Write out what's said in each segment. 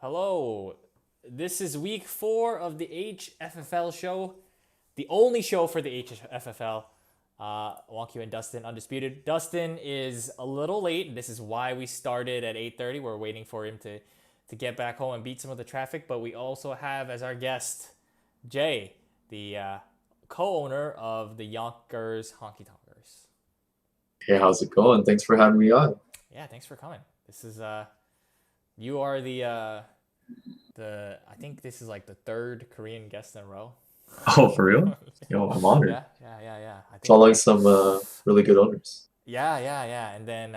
Hello. This is week 4 of the HFFL show, the only show for the HFFL. Wonku and Dustin undisputed. Dustin is a little late. This is why we started at 8:30. We're waiting for him to get back home and beat some of the traffic. But we also have as our guest Jay, the co-owner of the Yonkers Honky Tonkers. Hey, how's it going? Thanks for having me on. Yeah, thanks for coming. This is you are the I think this is like the third Korean guest in a row. Oh, for real? Yo, I'm honored. Yeah. I think Following some really good owners. yeah. And then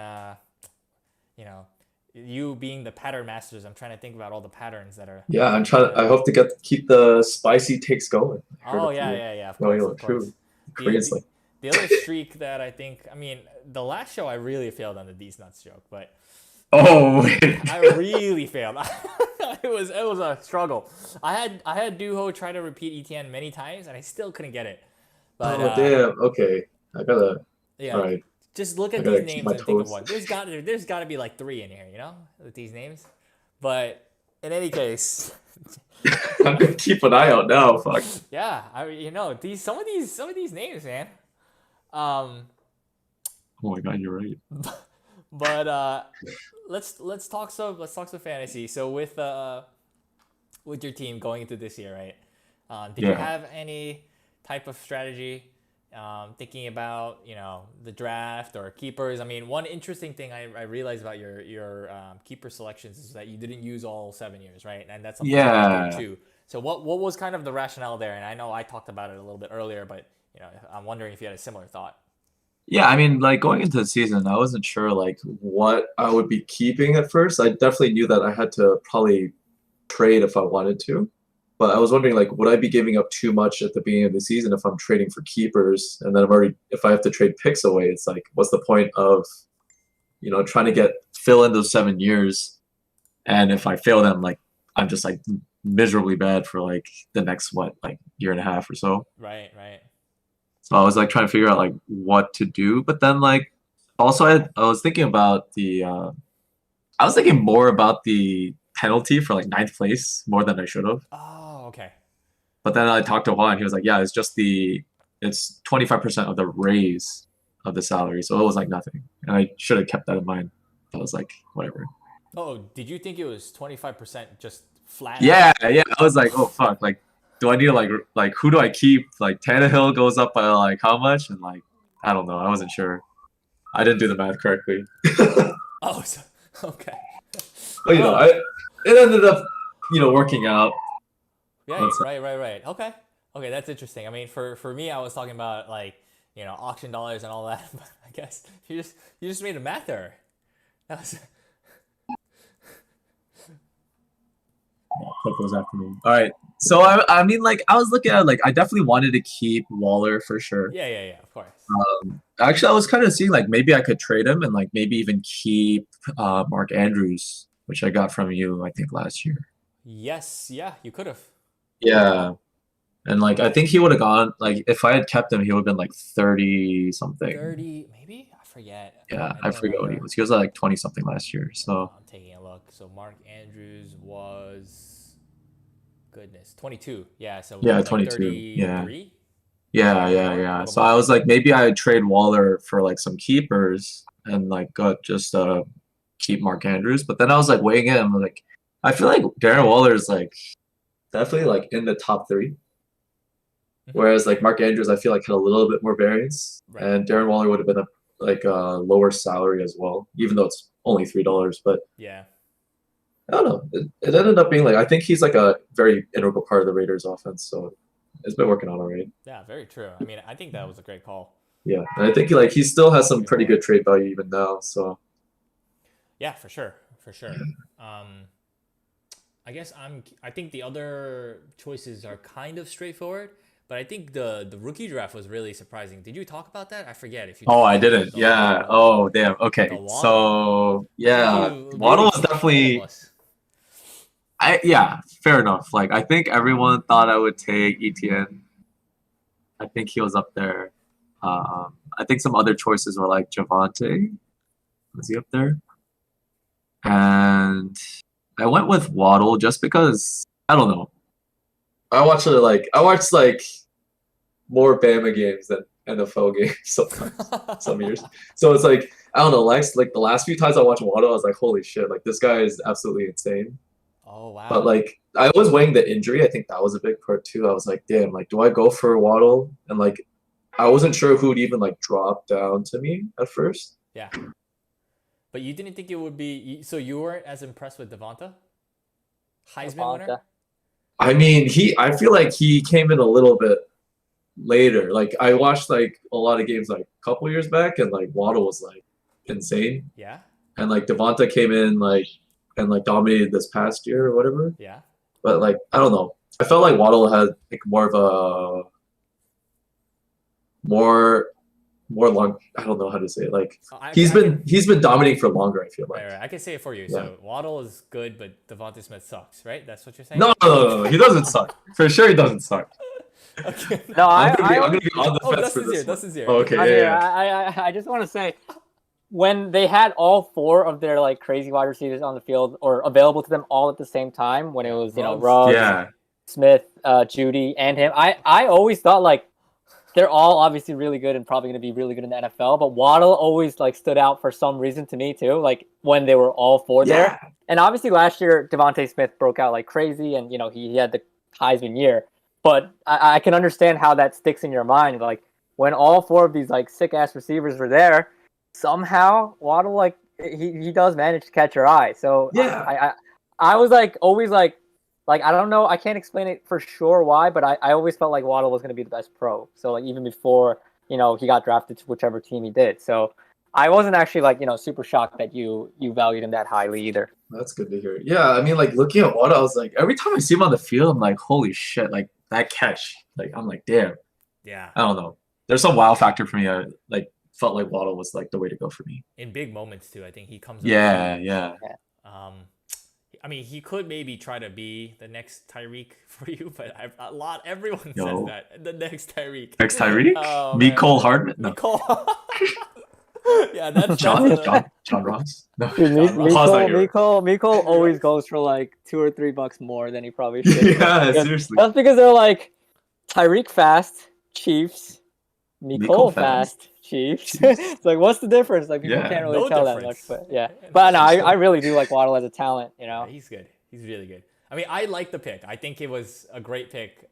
you know, you being the pattern masters, I'm trying to think about all the patterns that are. Yeah, I'm trying. I hope to keep the spicy takes going. I heard Oh a few yeah. Of going course, on of too. course. The, Koreans the like, the other streak that I think, I mean, the last show I really failed on the D's nuts joke, but oh, wait. I really failed. It was a struggle. I had Duho try to repeat ETN many times and I still couldn't get it. But Oh, damn. Okay, I gotta. yeah, All right, just look I at these gotta keep names my and think of toes. one. There's got to be like 3 in here, with these names. But in any case, I'm gonna keep an eye out now. Fuck. yeah, these some of these names, man. Um, Oh my God, you're right. but let's talk some fantasy. So with your team going into this year, right? Did you Yeah. have any type of strategy thinking about the draft or keepers? I mean, one interesting thing I realized about your keeper selections is that you didn't use all 7 years, right? And that's something that I did Yeah. too. So what was kind of the rationale there? And I know I talked about it a little bit earlier, but I'm wondering if you had a similar thought. Yeah, I mean, like going into the season, I wasn't sure like what I would be keeping at first. I definitely knew that I had to probably trade if I wanted to. But I was wondering, like, would I be giving up too much at the beginning of the season if I'm trading for keepers? And then if I have to trade picks away, it's like, what's the point of, trying to fill in those 7 years? And if I fail them, like, I'm just like miserably bad for like the next, what, like year and a half or so. Right. So I was like trying to figure out like what to do. But then, like, also I was thinking about I was thinking more about the penalty for like ninth place more than I should have. Oh, okay. But then I talked to Juan. He was like, "Yeah, it's 25% of the raise of the salary, so it was like nothing." And I should have kept that in mind. I was like, whatever. Oh, did you think it was 25% just flat out? Yeah. I was like, oh fuck. Like, do I need to like who do I keep? Like Tannehill goes up by like how much? And like I don't know. I wasn't sure. I didn't do the math correctly. Oh, so, okay. But Oh, it ended up working out. yeah, That's right. Okay, that's interesting. I mean, for me, I was talking about like auction dollars and all that. But I guess you just made a math error. That was Clip goes after me. All right. So I mean, like I was looking at like I definitely wanted to keep Waller for sure. yeah, of course. Actually, I was kind of seeing like maybe I could trade him and like maybe even keep Mark Andrews, which I got from you I think last year. Yes, yeah, you could have Yeah, and like I think he would have gone like if I had kept him, he would have been like 30 something. 30, maybe I forget. Yeah, I I don't forget what he remember. was. He was like 20 something last year. So I'm taking a look. So Mark Andrews was goodness 22. Yeah, so yeah, like 22. Yeah. 33, a Yeah. little So I more. was like, maybe I would trade Waller for like some keepers and like got just keep Mark Andrews. But then I was like weighing it. I'm like, I feel like Darren Waller is like definitely like in the top three. Hmm. Whereas like Mark Andrews, I feel like had a little bit more variance, Right. and Darren Waller would have been a lower salary as well, even though it's only $3. But Yeah. I don't know. It ended up being like I think he's like a very integral part of the Raiders offense. So it's been working out all right. Yeah, very true. I mean, I think that was a great call. Yeah, and I think he still has some Keeping pretty Waller. good trade value even now. So Yeah, for sure. Um, I guess I think the other choices are kind of straightforward, but I think the rookie draft was really surprising. Did you talk about that? I forget if you oh, talked I about didn't. Yeah. Oh, damn. the Okay. Waddle. So I think yeah, you Waddle really was stumped all of definitely. us. Yeah, fair enough. Like I think everyone thought I would take ETN. I think he was up there. I think some other choices were like Javante. Was he up there? And I went with Waddle just because I don't know. I watched more Bama games than NFL games sometimes, some years. So it's like I don't know, like the last few times I watched Waddle, I was like, holy shit, like this guy is absolutely insane. Oh But wow. like I was weighing the injury. I think that was a big part too. I was like, damn, like do I go for Waddle? And like I wasn't sure who would even like drop down to me at first. Yeah. But you didn't think it would be so you weren't as impressed with Devonta? Heisman winner? Devonta. I mean, I feel like he came in a little bit later. Like I watched like a lot of games like a couple years back, and like Waddle was like insane, Yeah. and like Devonta came in like and like dominated this past year or whatever. Yeah. But like I don't know, I felt like Waddle had like more of a more long. I don't know how to say it. Like he's been dominating for longer. I feel like. Right. I can say it for you. Yeah. So Waddle is good, but Devonta Smith sucks, right? That's what you're saying? No, he doesn't suck. For sure, he doesn't suck. Okay. No, I'm gonna be on the Oh, fence for Dustin's here. this one. Dustin's here. Oh, okay, I, yeah. I just want to say, when they had all four of their like crazy wide receivers on the field or available to them all at the same time, when it was Ruggs, Yeah. Smith, Judy, and him, I always thought like they're all obviously really good and probably going to be really good in the NFL, but Waddle always like stood out for some reason to me too, like when they were all four there. And obviously last year Devontae Smith broke out like crazy, and he had the Heisman year. But I can understand how that sticks in your mind. Like when all four of these like sick ass receivers were there, somehow Waddle like he does manage to catch your eye. So Yeah. I was like always like I don't know, I can't explain it for sure why, but I always felt like Waddle was going to be the best pro. So like even before he got drafted to whichever team he did. So I wasn't actually like super shocked that you valued him that highly either. That's good to hear. Yeah, I mean, like looking at Waddle, I was like, every time I see him on the field, I'm like, holy shit, like that catch. Like I'm like, damn. Yeah. I don't know. There's some wow factor for me. I like felt like Waddle was like the way to go for me. In big moments too, I think he comes. Yeah, yeah. I mean, he could maybe try to be the next Tyreek for you, but everyone Yo. says that the next Tyreek. Next Tyreek? Oh, Nicole man. Hardman? No. Nicole. Yeah, that's John Ross? No. Dude, Ross. Miko always goes for like $2 or $3 more than he probably should. Yeah, seriously. That's because they're like Tyreek fast, Chiefs, Miko Miko fast, Chiefs. It's like, what's the difference? Like people Yeah. can't really No tell difference. that much, but yeah. But no, I really do like Waddle as a talent. Yeah, he's good. He's really good. I mean, I like the pick. I think it was a great pick.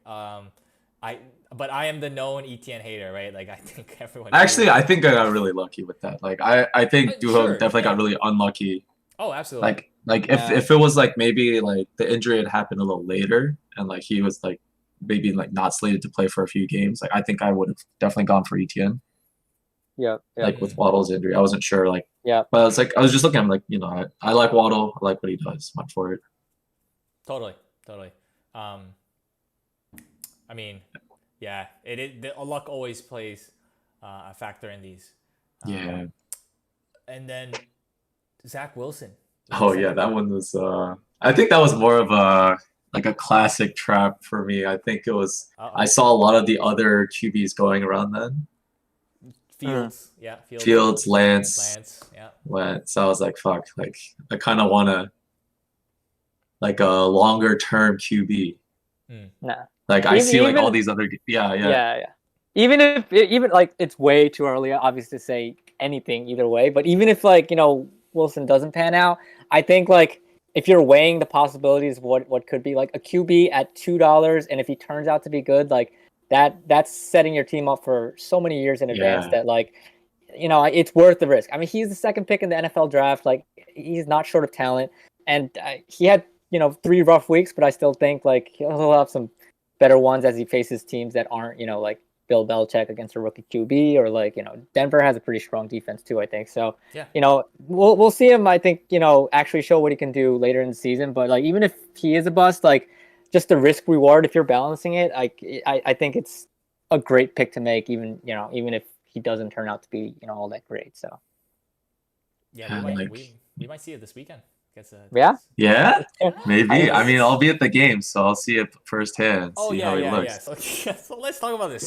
But I am the known ETN hater, right? Like I think everyone. Actually, I think I got really lucky with that. Like I think Duho Sure, definitely yeah. got really unlucky. Oh, absolutely. Like if it was like maybe like the injury had happened a little later and like he was like maybe like not slated to play for a few games, like I think I would have definitely gone for ETN. Yeah. Like with Waddle's injury, I wasn't sure. Like Yeah. but it's like I was just looking at him like I like Waddle, I like what he does. Much for it. Totally. I mean, yeah, the luck always plays a factor in these. Yeah. And then Zach Wilson. Oh yeah, that one was. I think that was more of a like a classic trap for me. I think it was. I saw a lot of the other QBs going around then. Fields, Fields, Lance, yeah. So I was like, fuck. Like I kind of want to like a longer term QB. Nah. Like I see like all these other. Yeah. Even if like it's way too early, obviously, to say anything either way. But even if like Wilson doesn't pan out, I think like if you're weighing the possibilities of what could be like a QB at $2, and if he turns out to be good, like that's setting your team up for so many years in advance that like it's worth the risk. I mean, he's the second pick in the NFL draft. Like he's not short of talent, and he had 3 rough weeks, but I still think like he'll have some better ones as he faces teams that aren't like Bill Belichick against a rookie QB, or like Denver has a pretty strong defense too, I think. So yeah, we'll see him, I think, actually show what he can do later in the season. But like even if he is a bust, like just the risk reward, if you're balancing it, I think it's a great pick to make, even if he doesn't turn out to be all that great. So yeah, we might see it this weekend. Yeah, maybe. I mean, I'll be at the game, so I'll see it firsthand. Oh, see how he looks. So let's talk about this.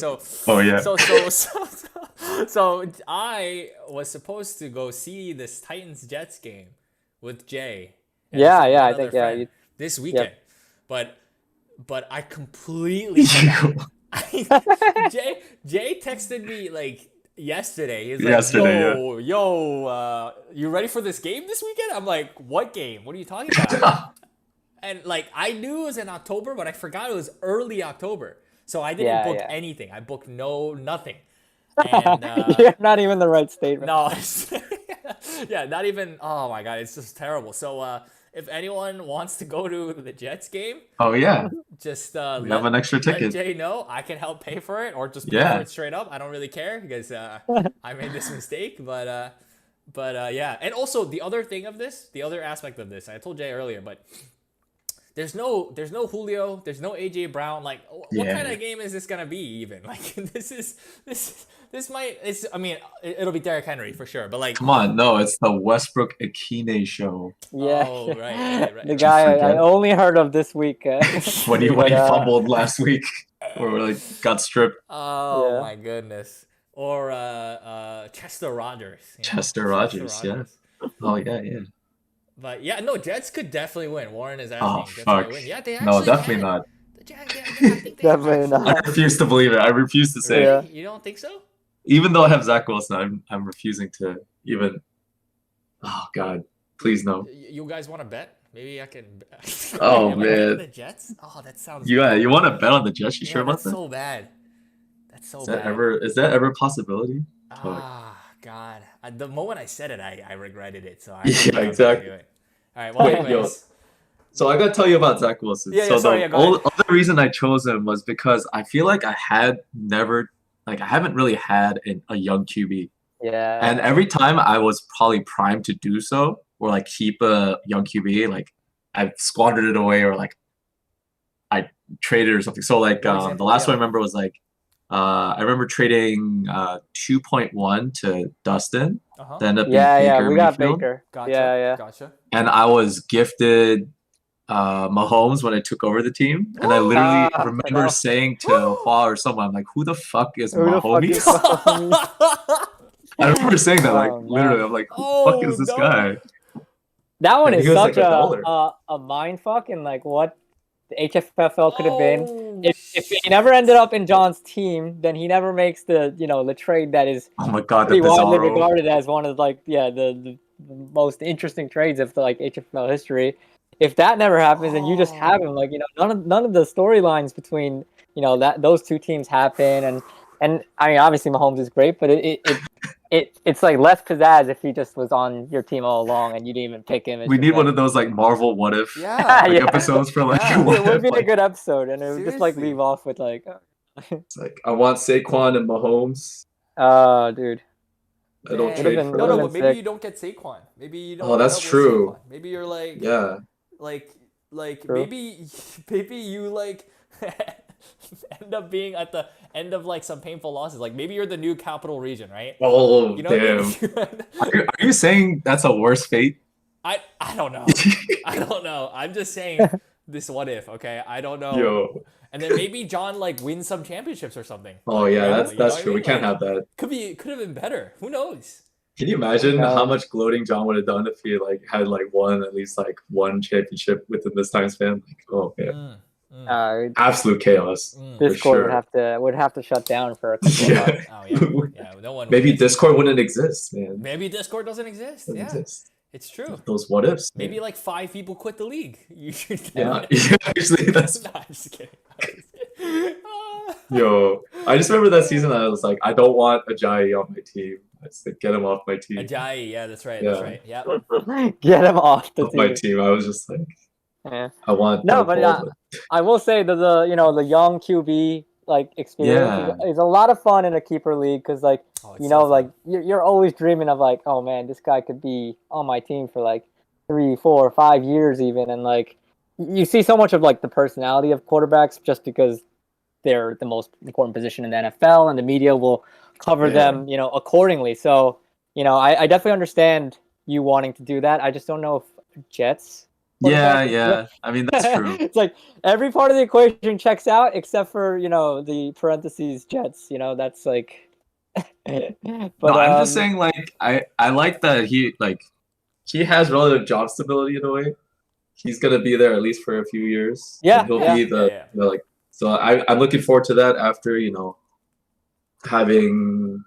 So I was supposed to go see this Titans Jets game with Jay, Yeah, just yeah, I another think, yeah, friend this weekend. But I completely forgot. Jay texted me like yesterday. He's like, Yesterday, yeah. you ready for this game this weekend? I'm like, what game? What are you talking about? And like I knew it was in October, but I forgot it was early October. So I didn't Yeah, book yeah. anything. I booked nothing. And You're not even the right statement. no, yeah, not even. Oh my god, it's just terrible. So if anyone wants to go to the Jets game, Oh yeah, just we have an extra let ticket. Jay know. I can help pay for it, or just pay for Yeah. it straight up. I don't really care because I made this mistake. But yeah, and also the other thing of this, the other aspect of this, I told Jay earlier, but there's no Julio, there's no AJ Brown. Like, what Yeah. kind of game is this gonna be? Even like this might. I mean, it'll be Derrick Henry for sure. But like, Come on, no, it's the Westbrook Akine show. Yeah. Oh, right. The guy I forget? only heard of this week. When he But, fumbled last week, or like got stripped. Oh Yeah. my goodness. Or Chester Rogers. Chester Rogers, yeah. Oh yeah, yeah. But yeah, no, Jets could definitely win. Warren is Oh asking. fuck. Definitely win. Yeah, they No, actually definitely can. not. The Jets, I think they Definitely actually- not. I refuse to believe it. I refuse to say it. Yeah. You don't think so? Even though I have Zach Wilson, I'm refusing to even. Oh God, please no. You guys want to bet? Maybe I can. Oh, Am I betting man. the Jets? Oh, that sounds. Yeah, you want to bet on the Jets? You Yeah, sure about that's that? so bad. That's so Is bad. that ever a possibility? Ah, God. The moment I said it, I regretted it. So I Yeah, I'm not gonna exactly. do it. All right. Well, Wait, anyways. So I gotta tell you about Zach Wilson. Yeah, so sorry, the go ahead. other reason I chose him was because I feel like I haven't really had a young QB. Yeah. And every time I was probably primed to do so, or like keep a young QB, like I've squandered it away, or like I traded or something. So like What example the last do you one I remember was like I remember trading 2.1 to Dustin. Uh-huh. That ended up Yeah, being yeah, Baker we got Mayfield. Baker. Gotcha. Yeah, yeah. Gotcha. And I was gifted Mahomes when I took over the team, and I literally Ah, remember no. saying to Hua or someone, I'm like, "Who the fuck is Who the fuck Mahomes?" is Mahomes? I remember saying that, like Oh, man. literally, I'm like, "Who the fuck is this no. guy?" That one And is he was such like $1. a mind fuck, and like what the HFFL could have been. Oh, If he never ended up in John's team, then he never makes the trade that is Oh my god, the pretty widely Bizarro. regarded as one of the most interesting trades of like HFL history. If that never happens, then you just have him like none of the storylines between those two teams happen, and I mean obviously Mahomes is great, but it's like less pizzazz if he just was on your team all along and you didn't even pick him. It's We just need like, one of those like Marvel what if Yeah. Yeah. episodes for like, Yeah. what it would if, be a like, good episode, and it would just like Seriously. leave off with like, it's like I want Saquon and Mahomes. oh, dude. I don't Man. trade been- for No, would've them. but been maybe sick. you don't get Saquon. Maybe you don't. Oh, that's end up with true. Saquon. Maybe you're like, Yeah. like True. maybe you like end up being at the end of like some painful losses. Like maybe you're the new capital region, right? Oh You know what I damn. mean? Are you saying that's a worse fate? I don't know. I don't know. I'm just saying this what if, okay? I don't know. Yo. And then maybe John like wins some championships or something. Oh yeah, You know that's what I true. We mean? can't Like, have that. could have been better. Who knows? Can you imagine No. how much gloating John would have done if he like had like won at least like one championship within this time span? Like, oh man, absolute chaos. Discord sure. would have to shut down for a couple of Yeah. months. Oh yeah. No one. Maybe would- Discord wouldn't exist, man. Maybe Discord doesn't exist. Doesn't Yeah, exist. it's true. Those what ifs. man. Maybe like 5 people quit the league. You should. Yeah. Actually, that's No, I'm just kidding. I'm just kidding. yo. I just remember that season. I was like, I don't want Ajayi on my team. I just like, get him off my team. Ajayi, yeah, that's right. Yeah. That's right. Yeah. Get him off the Off my team. team. I was just like, Yeah. I want. No, Doug but Baldwin. I will say that the young QB like experience is a lot of fun in a keeper league because like Oh, it's so fun. like you're always dreaming of like, oh man, this guy could be on my team for like 3, 4, 5 years even, and like you see so much of like the personality of quarterbacks just because they're the most important position in the NFL and the media will cover Yeah. them accordingly. So I definitely understand you wanting to do that. I just don't know if Jets. Yeah, quarterbacks- yeah. I mean, that's true. It's like every part of the equation checks out except for the parentheses Jets. That's like. But No, I'm just saying, like, I like that he has relative job stability in a way. he's gonna be there at least for a few years. Yeah, and he'll yeah. be like. So I'm looking forward to that after having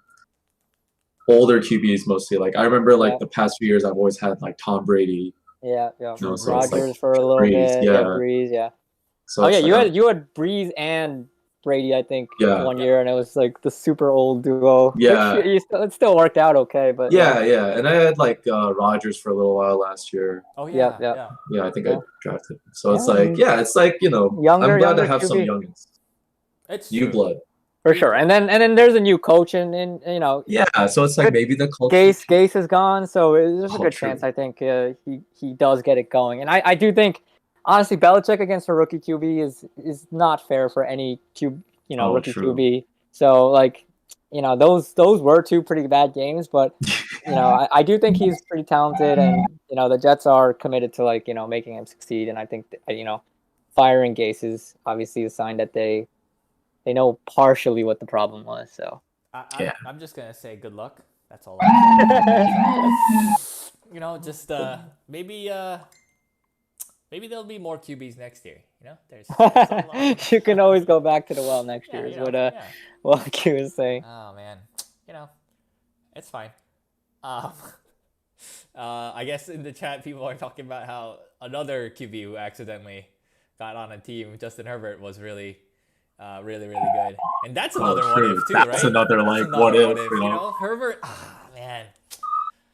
older QBs mostly. Like I remember like the past few years I've always had like Tom Brady. Yeah. So it's Rodgers like for a little Breeze, bit. yeah. Breeze, yeah. So Oh yeah, it's you had Breeze and Brady, I think, Yeah. one year, and it was like the super old duo. Yeah. Which it still worked out okay, but yeah, and I had like Rodgers for a little while last year. Oh yeah, Yeah. Yeah, I think Yeah. I drafted him. So it's Yeah, like, he's it's like, younger- I'm glad to younger have some QB. youngins. It's New true. blood. for sure. And then there's a new coach, and Yeah, so it's like Good. maybe the culture. Gase is gone, so there's a good true. chance I think he does get it going. And I do think honestly Belichick against a rookie QB is not fair for any rookie true. QB. So like those were two pretty bad games, but I do think he's pretty talented, and the Jets are committed to making him succeed. And I think firing Gase is obviously a sign that they know partially what the problem was. So I'm just gonna say good luck. That's all. I'm saying. Just maybe there'll be more QBs next year. There's a lot. You can always go back to the well next year. Is what Q is saying. Oh man, it's fine. I guess in the chat people are talking about how another QB who accidentally got on a team, Justin Herbert, was really really good, and that's another what if too, That's right? another what if. Herbert. Man.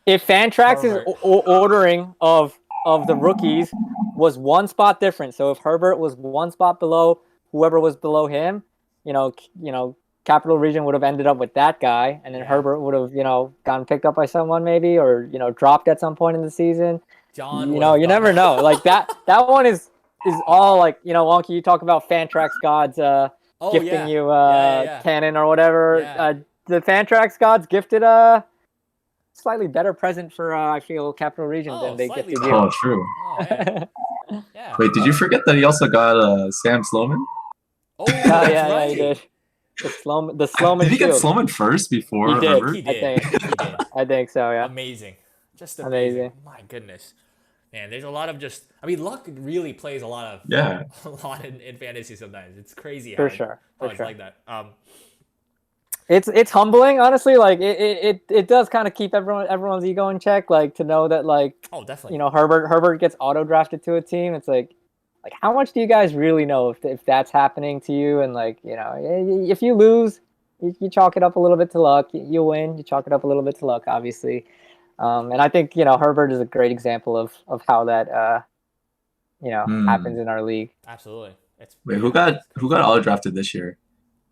If Fantrax is ordering of the rookies was one spot different, so if Herbert was one spot below whoever was below him, Capital Region would have ended up with that guy, and then Herbert would have gotten picked up by someone maybe, or dropped at some point in the season. John, you never know. Like that one is all like Wonky. You talk about Fantrax gods gifting you cannon or whatever. Yeah. The Fantrax gods gifted a slightly better present for I feel Capital Region than they gifted you. Oh, true. Oh, yeah. Wait, did you forget that he also got Sam Sloman? Oh, that's yeah, right. he did. The Sloman. Did he get shield. Sloman first before He did. Herbert? He did. I think so. Yeah. Amazing. Just amazing. My goodness. Man, there's a lot of luck really plays a lot in fantasy sometimes. It's crazy. For sure. It's like that. It's humbling, honestly. Like it does kind of keep everyone's ego in check. Like to know that definitely. Herbert gets auto drafted to a team. It's like how much do you guys really know if that's happening to you? And if you lose, you chalk it up a little bit to luck. You win, you chalk it up a little bit to luck, obviously. And I think Herbert is a great example of how that happens in our league. Absolutely. Wait, who got auto drafted this year?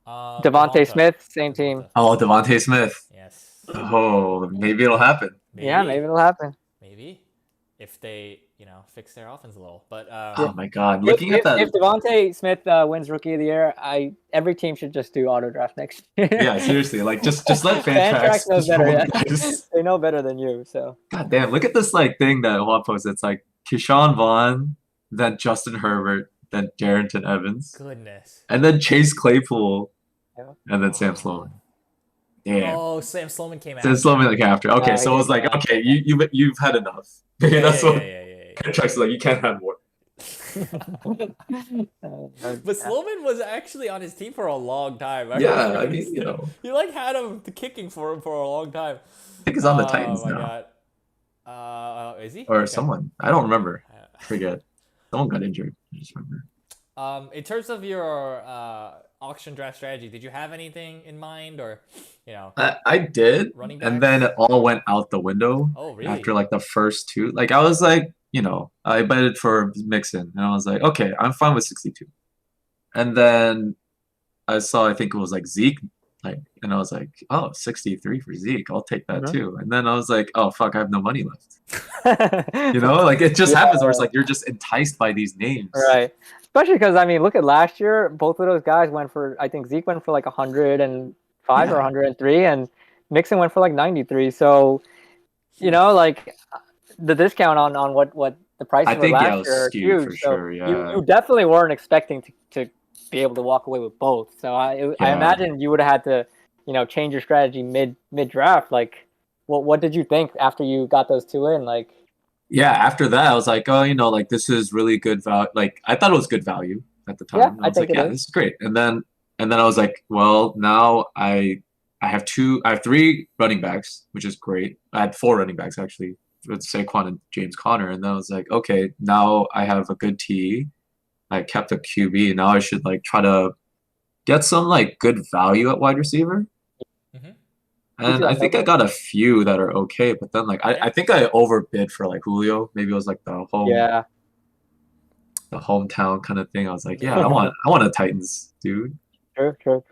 Devontae Smith, same team. Oh, Devontae Smith. Yes. Oh, maybe it'll happen. Yeah, maybe it'll happen. Maybe if they fix their offense a little. But oh my God, looking at that. If Devontae Smith wins Rookie of the Year, every team should just do auto draft next year. Yeah, seriously, just let Fantrax knows better. Yeah. Guys. They know better than you. So. God damn! Look at this thing that Juan posted. It's like Keyshawn Vaughn, then Justin Herbert, then Darrington Evans, goodness, and then Chase Claypool, and then Sam Sloman. Damn. Oh, Sam Sloman came after. Sam Sloman after. Okay, so it was like, okay, you've had enough. That's what Fantrax is like. You can't have more. But Sloman was actually on his team for a long time. I mean, you had him kicking for him for a long time. I think he's on the Titans now. Oh my God. Is he? Or someone? I don't remember. Forget. Someone got injured. I just remember. In terms of your auction draft strategy, did you have anything in mind, or I did, and then it all went out the window. Oh, really? After the first two, I was like, I betted for Mixon, and I was like, okay, I'm fine with 62. And then I saw, I think it was Zeke, and I was like, oh, 63 for Zeke, I'll take that too. And then I was like, oh fuck, I have no money left. It just happens where it's you're just enticed by these names, right? Especially because look at last year, both of those guys went for, I think Zeke went for 105 or 103, and Mixon went for 93. So, the discount on what the prices were last year are huge. For sure, you definitely weren't expecting to be able to walk away with both. So I imagine you would have had to, change your strategy mid draft. What did you think after you got those two in? yeah, after that, I was like, oh, like this is really good value. Like I thought it was good value at the time. Yeah, I I was think like, it yeah, is. this is great. And then I was like, well, now I have three running backs, which is great. I had four running backs actually, with Saquon and James Conner. And then I was like, okay, now I have a good T. I kept a QB. Now I should like try to get some like good value at wide receiver. Mhm. And I think I got a few that are okay, but then like I think I overbid for like Julio. Maybe it was like Yeah. the hometown kind of thing. I was like, yeah, I want a Titans dude. True.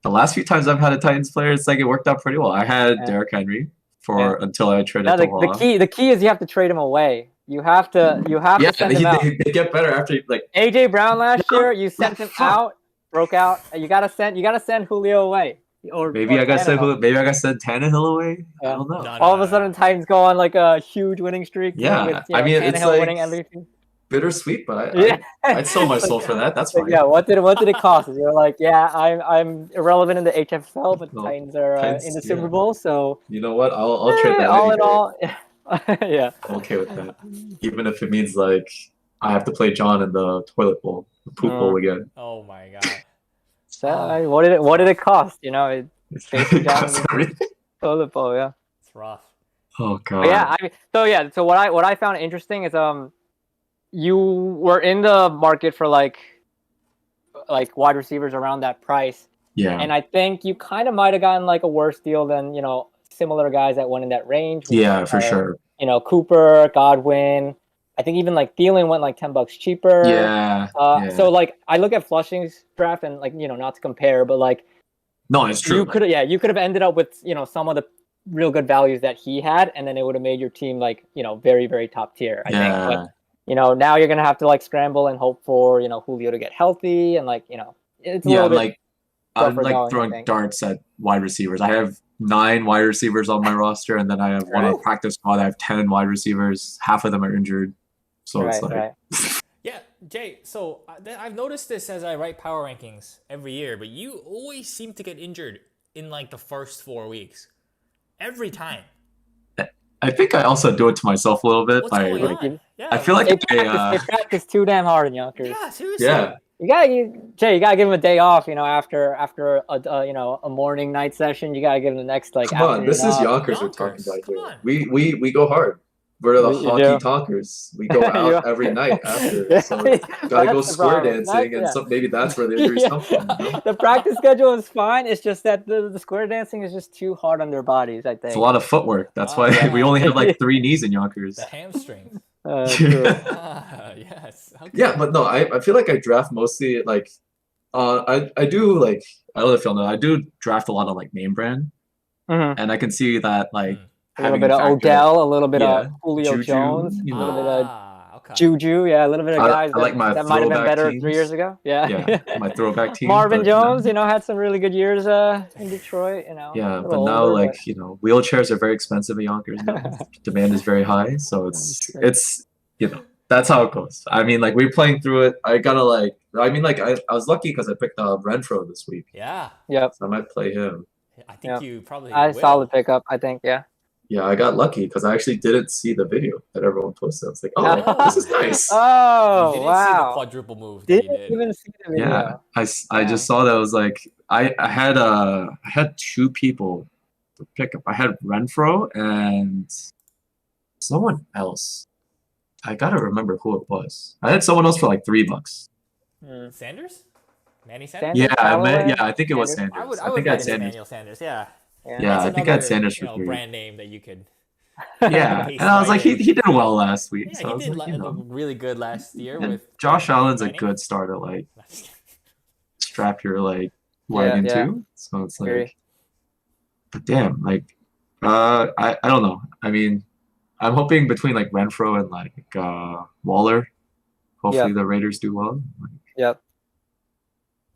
The last few times I've had a Titans player, it's like it worked out pretty well. I had Yeah. Derrick Henry Yeah. until I traded Now to the key is you have to trade him away. You have to send him out. they get better after like AJ Brown last year, you sent him out, broke out. You gotta send Julio away. maybe I got Tannehill. sent Tannehill away. Yeah. I don't know. No, All of a sudden, Titans go on like a huge winning streak. Yeah, with I mean it's Tannehill like winning MVP. bittersweet, but Yeah. I'd sell my soul for that. That's fine. Yeah, what did it cost? You're like, yeah, I'm irrelevant in the HFL, but No, Titans are Titans, in the Super yeah. Bowl, so You know what? I'll trade that all any in day. all, yeah. I'm okay with that. Even if it means like I have to play John in the toilet bowl, the poop bowl again. Oh my god. So, what did it cost? It's Jason John in the everything. toilet bowl, yeah. It's rough. Oh god. But yeah, so what I found interesting is you were in the market for like wide receivers around that price. Yeah. And I think you kind of might have gotten like a worse deal than, similar guys that went in that range. Yeah, for sure. Cooper, Godwin. I think even like Thielen went like $10 cheaper. Yeah. So like I look at Flushing's draft and like, not to compare, but like No, it's true. You could have ended up with, some of the real good values that he had, and then it would have made your team like, very, very top tier, I think. But now you're gonna have to like scramble and hope for, Julio to get healthy and like, it's a little bit I'm rougher like going, I throwing think. darts at wide receivers. I have 9 wide receivers on my roster, and then I have one on practice squad. I have 10 wide receivers. Half of them are injured, so it's like Right. Yeah, Jay. So I've noticed this as I write power rankings every year, but you always seem to get injured in like the first 4 weeks, every time. I think I also do it to myself a little bit. What's going on? Yeah, I feel like They practice too damn hard in Yonkers. yeah, seriously. Yeah. You gotta give him a day off. After a morning night session, you gotta give him the next like. Come on, afternoon this is off. Yonkers we're talking Yonkers, about come here. on. We go hard. We're the You hockey do. talkers. We go out every night after. So gotta go That's the square problem. dancing, and so maybe that's where the injuries come from. The practice schedule is fine. It's just that the square dancing is just too hard on their bodies, I think. It's a lot of footwork. That's why yeah. we only have like 3 knees in Yonkers. The hamstrings. True. Yes. Okay. Yeah, but no, I feel like I draft mostly like I do like I don't know if y'all know, I do draft a lot of like name brand, and I can see that like a little having bit of factor- Odell, a little bit Yeah. of Julio Juju, Jones, you a know. little bit of Okay. Juju, a little bit of I guys like my that might have been throwback better teams. 3 years ago. Yeah, my throwback team. Marvin but, Jones, had some really good years in Detroit. Yeah, a but little now older, like wheelchairs are very expensive at Yonkers now. Demand is very high, so it's that's how it goes. I mean, like we're playing through it. I gotta like. I mean, like I was lucky because I picked up Renfro this week, Yeah. Yep. so I might play him. I think you probably I will. solid pickup, I think. Yeah. Yeah, I got lucky because I actually didn't see the video that everyone posted. I was like, oh, this is nice. You Oh didn't see the wow! quadruple move that you Didn't did. even see the video. Yeah, I just saw that. I was like, I had 2 people to pick up. I had Renfro and someone else. I gotta remember who it was. I had someone else for like $3. Sanders? Manny Sanders? Sanders? I think it was Sanders? Sanders. I would I think I had bet it's Sanders. Emmanuel Sanders. Yeah. Yeah, That's I think I had another, Sanders for 3. brand name that you could. Yeah, Pace and I was like, he right in. did well last week. Yeah, so I he was did like, really good last year and with Josh Allen's a Manning. good starter. Like, strap your like wagon yeah. too. So it's Agree. like, but damn, like, I don't know. I mean, I'm hoping between like Renfro and like Waller, hopefully the Raiders do well. Like, Yep.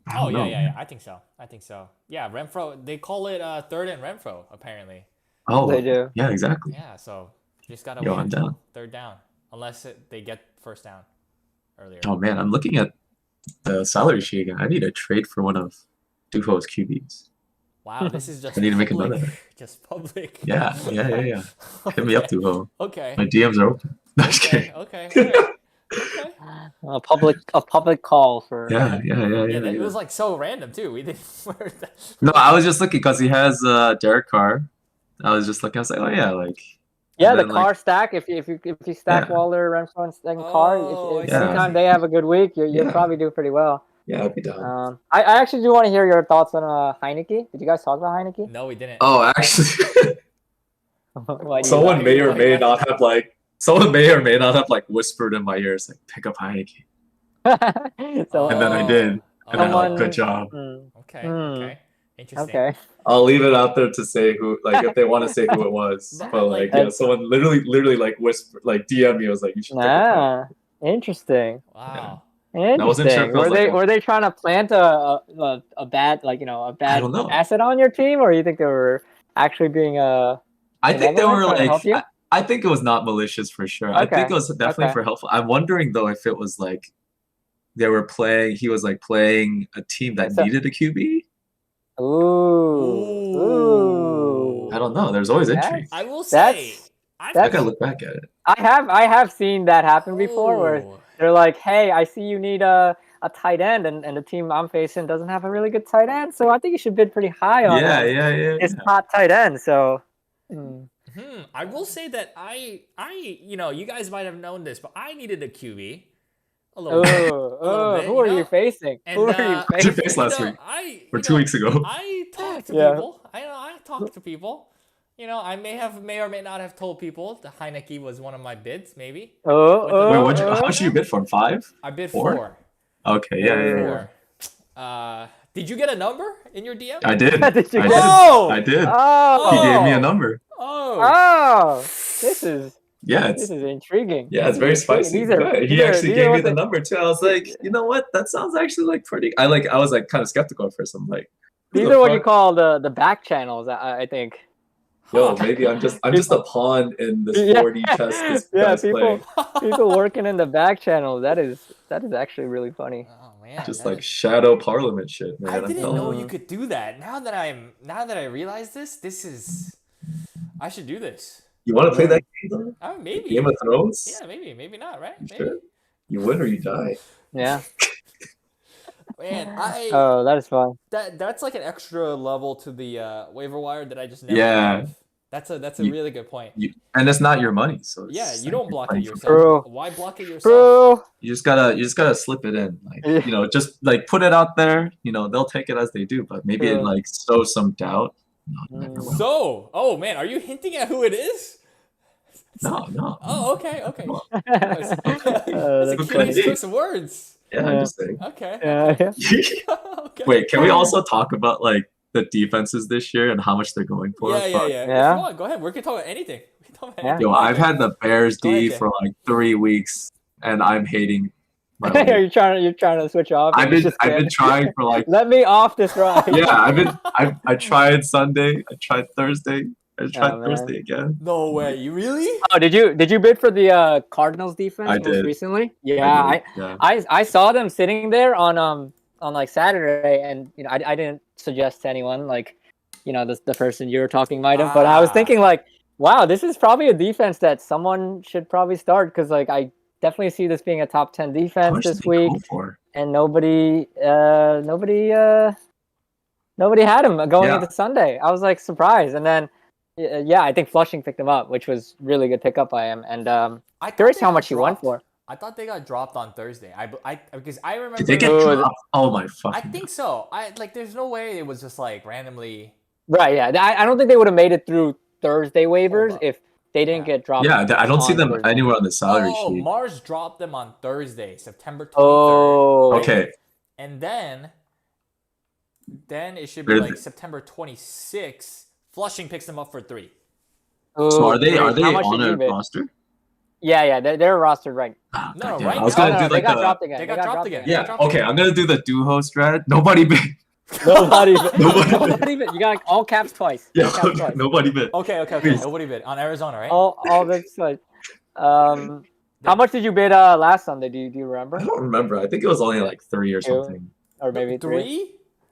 I Oh don't know, yeah. man. I think so. Yeah, Renfro. They call it third and Renfro apparently. Oh, They do. Yeah, exactly. Yeah, so you just gotta Yo, wait I'm until down. third down, unless they get first down earlier. Oh man, I'm looking at the salary sheet again. I need to trade for one of Dufo's QBs. Wow, this is just I need to make public. another. Just public. Yeah. Hit me up, Dufo. Okay. My DMs are open. No, just Okay. kidding. Okay. All right. Okay. A public call for. Yeah, Yeah, it yeah. was like so random too. We didn't. No, I was just looking because he has Derek Carr. I was just looking. I was like, oh yeah, like. Yeah, And the then, like, Carr stack. If you stack Yeah. Waller, Renfro, and Carr, Oh, I if see, I anytime see. they have a good week, you'll Yeah. probably do pretty well. Yeah, I'd be down. I actually do want to hear your thoughts on Heineke. Did you guys talk about Heineke? No, we didn't. Oh, actually, Why do you someone laugh? may or Why may you not laughing? have like someone may or may not have like whispered in my ears like pick up Heineke, So, and then I did, and then like Someone- good job. hmm, Okay. Interesting. okay. I'll leave it out there to say who, like if they want to say who it was, But, but like, like yeah, someone literally like whispered, like DM me, was like you should pick up. Ah, interesting. Wow. I wasn't sure Interesting. if it was like Were they trying to plant a bad, like, a I bad don't know. asset on your team, or you think they were actually being I think they were trying to like help you? I think it was not malicious for sure. I Okay, think it was definitely okay. for helpful. I'm wondering though if it was like they were playing. He was like playing a team that So- needed a QB. Ooh. I don't know. There's always That's- intrigue. I will say. I that's- gotta look back at it. I have seen that happen before, where Oh. they're like, "Hey, I see you need a tight end, and the team I'm facing doesn't have a really good tight end, so I think you should bid pretty high on Yeah. his hot tight end." So, I will say that you guys might have known this, but I needed a QB. A little bit. oh, bit, who you are know? you facing? And, Who are you What'd you facing? face last week? Or 2 weeks ago? I talked to Yeah. people. I talked to people. I may or may not have told people the Heineke was one of my bids. Maybe Wait, Wait, how much you bid for? 5? I bid 4? 4. Okay, yeah. 4. Did you get a number in your DM? I did. Did you I get- did. Oh! I did. Oh, He gave me a Oh! number. Oh. this is Yeah, this it's is intriguing. yeah, it's This very is intriguing. spicy. These are Yeah, he these are- actually these are gave me what the they- number too. I was like, you know what? That sounds actually like pretty. I was like kind of skeptical at first. I'm like, who These the are what you fuck? call the back channels. I think. Yo, maybe I'm just a pawn in this Yeah. 4D chess this Yeah, guy's playing. people working in the back channels. That is actually really funny. Oh man. Just that like is- shadow parliament shit, man. I I'm didn't telling know you. you could do that. Now that I realize this is. I should do this. You want to play that game though? Maybe. Game of Thrones? Yeah, maybe not, right? You Maybe. should. You win or you die. Yeah. Man, Oh, that is fun. that's like an extra level to the waiver wire that I just never Yeah. have. That's a You- really good point. And it's not your money, so it's Yeah, just you like don't block it playing for yourself. True. Why block it yourself? True. You just gotta slip it in, like Yeah. just like put it out there. They'll take it as they do, but maybe it True. like sows some doubt. No, never will. So, oh man, are you hinting at who it is? No. Oh, okay. Come on. Nice. That's It's a funny. curious choice of words. Yeah, I'm Yeah. just saying. Okay. Yeah. Okay. Wait, can we also talk about like the defenses this year and how much they're going for? Yeah. Fuck. If Yeah. you want, go ahead. We can talk about anything. We can talk about Yeah. anything. Yo, I've had the Bears Go ahead, D Jay. for like 3 weeks, and I'm hating my Are life. you trying to switch off? I've It's been just I've been good. trying for like Let me off this ride. yeah, I tried Sunday, I tried Thursday, I tried man. Thursday again. No way. You really? Oh, did you bid for the Cardinals defense I most did. recently? Yeah, Yeah. I saw them sitting there on like Saturday, and I didn't suggest to anyone, like the person you were talking might have, but I was Ah. thinking like, wow, this is probably a defense that someone should probably start, because like I definitely see this being a top 10 How defense much did this they week, go for? and nobody had him going Yeah. into Sunday. I was like surprised, and then yeah, I think Flushing picked him up, which was really good pickup by him, and I thought curious they how got much he went dropped. for. I thought they got dropped on Thursday. Because I remember. Did they get Oh, dropped? Oh my I fucking think so. There's no way it was just like randomly. Right, yeah. I don't think they would have made it through Thursday waivers Hold up. if they didn't Yeah. get dropped. Yeah, I don't see on them Thursday. anywhere on the salary Oh, sheet. Mars dropped them on Thursday, September 23rd. Oh, Okay, And then it should be They're- like September 26th. Flushing picks them up for 3. so are they great. How much on did you a bid? roster? Yeah, they're rostered right. Ah, No, goddamn. right I was now- gonna do they like got the dropped again. They got dropped again. yeah. dropped Okay, again. I'm gonna do the duo strat. Nobody bid. Nobody bid. Nobody Nobody bid. You got all caps twice. Yeah, All caps twice. nobody bid. Okay. Please. Nobody bid on Arizona, right? All bids twice. How much did you bid last Sunday? Do you remember? I don't remember. I think it was only like 3 or Two. something. Or maybe three? 3?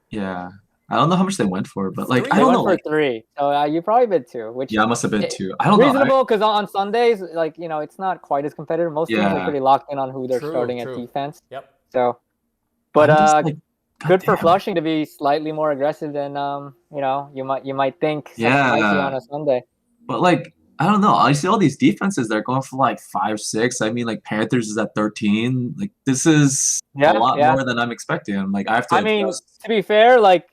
Yeah, I don't know how much they went for, but like Three. I They don't went know. for Like, 3, so you probably bid 2, which yeah, I must have been i- too. I don't know. reasonable because on Sundays, like it's not quite as competitive. Most teams are Yeah, pretty locked in on who they're True. starting at True. defense. Yep. So, but I'm just like, god good for damn. Flushing to be slightly more aggressive than you might think someone might be on Yeah, a Sunday. but like I don't know. I see all these defenses. They're going for like 5, 6. I mean, like Panthers is at 13. Like this is a Yeah, lot yeah. more than I'm expecting. I'm like I have to I mean, adjust. to be fair, like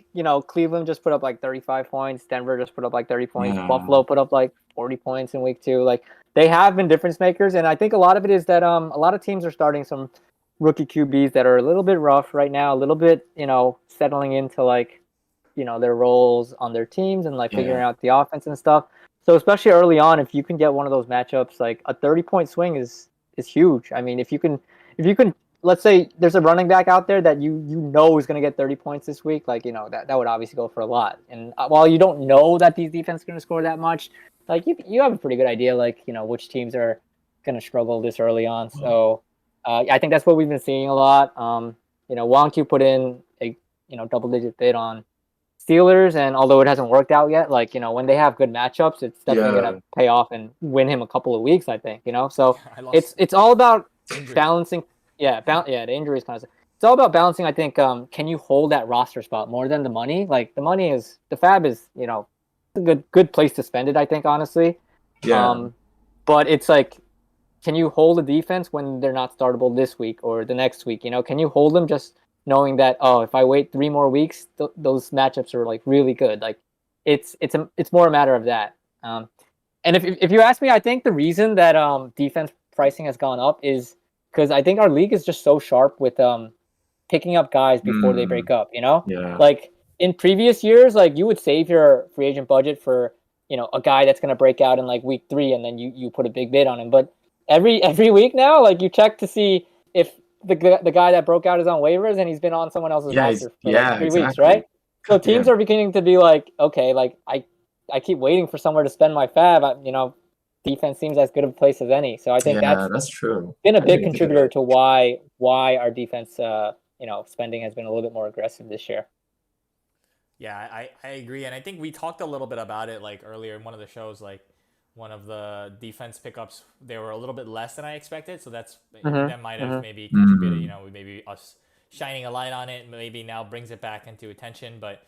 Cleveland just put up like 35 points. Denver just put up like 30 points. Yeah, Buffalo put up like 40 points in week 2. Like they have been difference makers, and I think a lot of it is that a lot of teams are starting some rookie QBs that are a little bit rough right now, a little bit settling into like their roles on their teams and like yeah, figuring out the offense and stuff. So especially early on, if you can get one of those matchups, like a 30-point swing is huge. I mean, if you can let's say there's a running back out there that you know is going to get 30 points this week, like that would obviously go for a lot. And while you don't know that these defenses are going to score that much, like you have a pretty good idea, like which teams are going to struggle this early on. So I think that's what we've been seeing a lot. Wonku put in a double-digit bid on Steelers, and although it hasn't worked out yet, like when they have good matchups, it's definitely yeah. gonna pay off and win him a couple of weeks. I think so. I It's lost it's all about injuries. balancing. Yeah, the injuries kind of. It's all about balancing. I think. Can you hold that roster spot more than the money? Like the money is the fab is a good place to spend it. I think honestly. Yeah. But it's like, can you hold a defense when they're not startable this week or the next week? Can you hold them just knowing that if I wait 3 more weeks, those matchups are like really good. Like it's more a matter of that. And if you ask me, I think the reason that defense pricing has gone up is because I think our league is just so sharp with picking up guys before they Mm, break up. yeah. Like in previous years, like you would save your free agent budget for a guy that's gonna break out in like week 3, and then you put a big bid on him. But every week now, like you check to see if the guy that broke out is on waivers and he's been on someone else's Yeah, roster for like yeah, 3 weeks, exactly. right? So God teams damn. are beginning to be like, okay, like I keep waiting for somewhere to spend my fab. Defense seems as good a place as any. So I think Yeah, that's that's true. been a I didn't big even think of contributor that. to why our defense spending has been a little bit more aggressive this year. Yeah, I agree, and I think we talked a little bit about it like earlier in one of the shows. Like one of the defense pickups, they were a little bit less than I expected, so that might have maybe contributed. Mm, Maybe us shining a light on it, maybe now brings it back into attention. But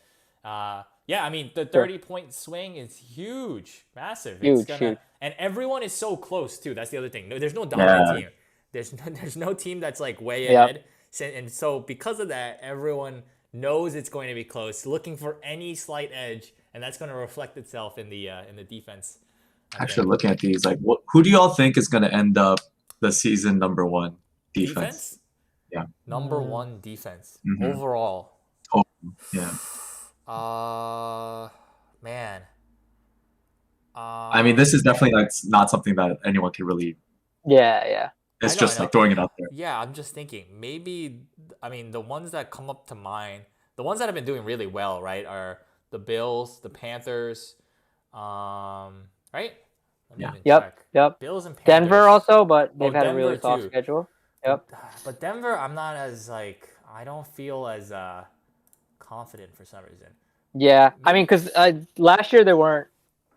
yeah, I mean the Sure. 30-point swing is huge, massive. It's Huge, gonna, huge. and everyone is so close too. That's the other thing. No, there's no dominant yeah, team. There's no team that's like way Yep. ahead. And so because of that, everyone knows it's going to be close, looking for any slight edge, and that's going to reflect itself in the defense, I actually think. looking at these, like, who do y'all think is going to end up the season #1 defense? Defense, Yeah. number one defense Hmm. overall. Oh, yeah. Man. I mean, this is definitely like not something that anyone can really. Yeah. It's I just know. like throwing it out there. Yeah, I'm just thinking maybe. I mean, the ones that come up to mind, the ones that have been doing really well, right, are the Bills, the Panthers, right? Let me Yeah. even Yep. check. Yep. Bills and Panthers. Denver also, but Oh, they've had a Denver really soft too. schedule. Yep. But Denver, I'm not as like I don't feel as confident for some reason. Yeah. I mean, Maybe. because last year they weren't,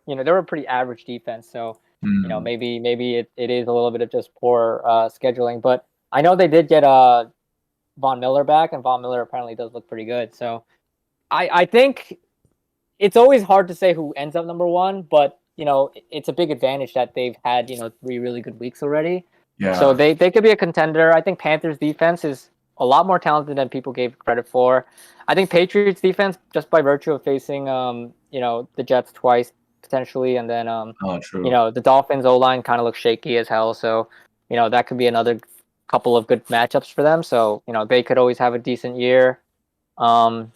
they were a pretty average defense. So, Mm, maybe it is a little bit of just poor scheduling. But I know they did get Von Miller back, and Von Miller apparently does look pretty good. So I think it's always hard to say who ends up number one, but it's a big advantage that they've had 3 really good weeks already. So yeah. they could be a contender. I think Panthers defense is a lot more talented than people gave credit for. I think Patriots defense, just by virtue of facing the Jets twice potentially, and then Oh, true. the Dolphins O line kind of looks shaky as hell. So that could be another couple of good matchups for them. So they could always have a decent year. I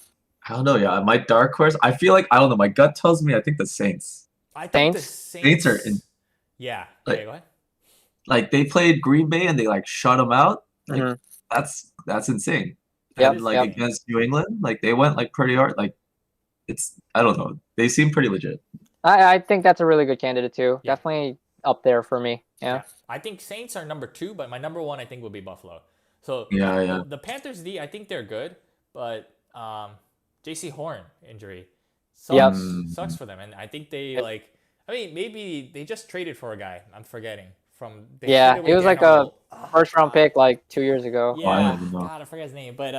don't know. Yeah, my dark horse. I feel like I don't know. My gut tells me I think the Saints. I think the Saints. Saints are in Saints. Yeah. like Go ahead. like they played Green Bay and they like shut them out. Like Mm-hmm. that's insane. That And Yep. is like Yep. insane. against New England, like they went like pretty hard. Like it's I don't know. They seem pretty legit. I think that's a really good candidate too. Yeah. Definitely up there for me. Yeah. I think Saints are number 2, but my number 1 I think will be Buffalo. So Yeah, the, yeah. the Panthers D, I think they're good, but JC Horn injury. Yep. Sucks for them, and I think they like. I mean, maybe they just traded for a guy. I'm forgetting from. They Yeah, traded he away was like Darnell. a first-round pick like 2 years ago. Oh, I Yeah, don't even know. God, I forget his name, but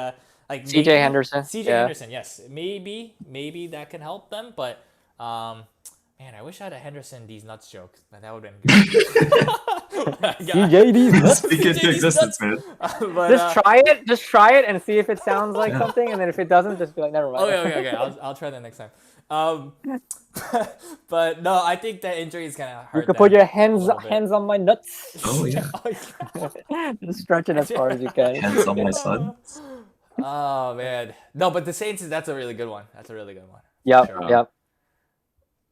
like CJ maybe- Henderson. CJ Yeah. Henderson, yes, maybe that can help them, but man, I wish I had a Henderson these nuts joke. That would have been good. CJD's nuts. Speak into CJD's existence, nuts. man. But, Just try it and see if it sounds like something, and then if it doesn't, just be like, never mind. okay. I'll try that next time. But no, I think that injury is gonna hurt. You can put them your a little bit. hands on my nuts. Oh yeah. Just stretch it as far as you can. Hands on my son. Oh man, no, but the Saints that's a really good one. That's a really good one. Yep, Sure. yep.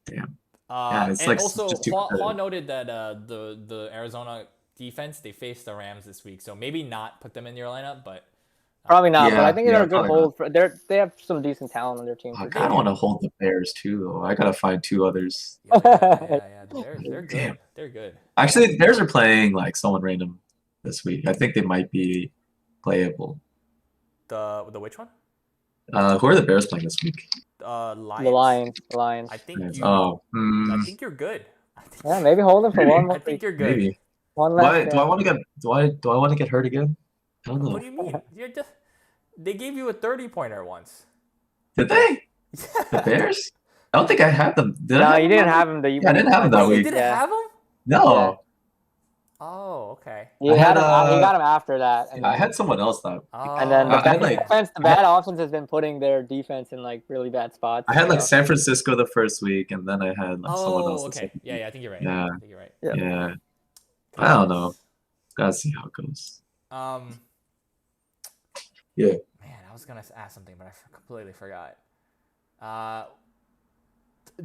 Damn. Yeah, it's and like also, just too Juan competitive. noted that the Arizona defense they faced the Rams this week, so maybe not put them in your lineup, but Probably not, but Yeah, I think they're yeah, a good probably hold. They have some decent talent on their team. I for kind of sure. want to hold the Bears too, though. I gotta find two others. yeah. They're good. Damn. They're good. Actually, the Bears are playing like someone random this week. I think they might be playable. The which one? Who are the Bears playing this week? Lions. The Lions. I think Lions. you. Oh, I think you're good. Yeah, maybe hold them for one more I think week. you're good. maybe. One Do last I chance. want to get do I want to get hurt again? I don't know. What do you mean? You're just. They gave you a 30-pointer once. Did they? The Bears? I don't think I had them. Did I No, have you them? didn't have him. Yeah, I didn't have him that Oh, you week. didn't Yeah. have them? No, Oh, okay. You I had had, him. You uh, got him after that. And I had someone else that. And then Oh, the I had, bad like- offense, the bad offense has been putting their defense in like really bad spots. I had like so- San Francisco the first week, and then I had like someone else. Oh, the okay. second Yeah, week. I think you're right. Yeah. I think you're right. Yeah. Yeah, I don't know. Gotta see how it goes. Yeah. Man, I was gonna ask something, but I completely forgot.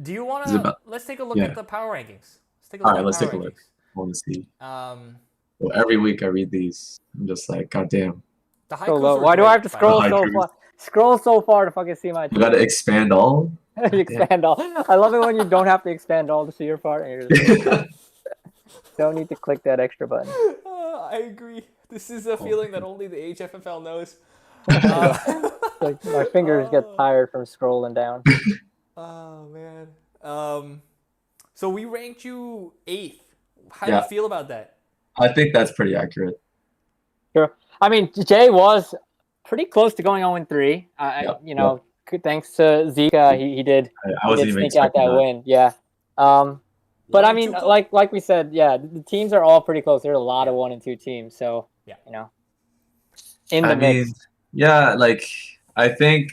Do you want Is it about- Let's take a look Yeah. at the power rankings. Let's take a All look right, at let's power take a look. rankings. I want to see. Um, Well, every week I read these. I'm just like, God damn. the haikus So low. were Why do great, I have to by the scroll way. The so haikus. far? Scroll so far to fucking see my You gotta expand all. you expand all. I love it when you don't have to expand all to see your part, and you're just don't need to click that extra button. I agree. This is a feeling that only the HFFL knows. Like my fingers get tired from scrolling down. Oh man. So we ranked you 8th. How do Yeah. you feel about that? I think that's pretty accurate. Sure. I mean, Jay was pretty close to going 0-3. Yep, You know, thanks to Zeke, he did. I wasn't even sneak out expecting that that. win. Yeah. But I 1 and mean, 2 club? like we said, yeah, the teams are all pretty close. There's a lot of 1 and 2 teams, so Yeah. you know, in the I mean, mix. yeah, like I think,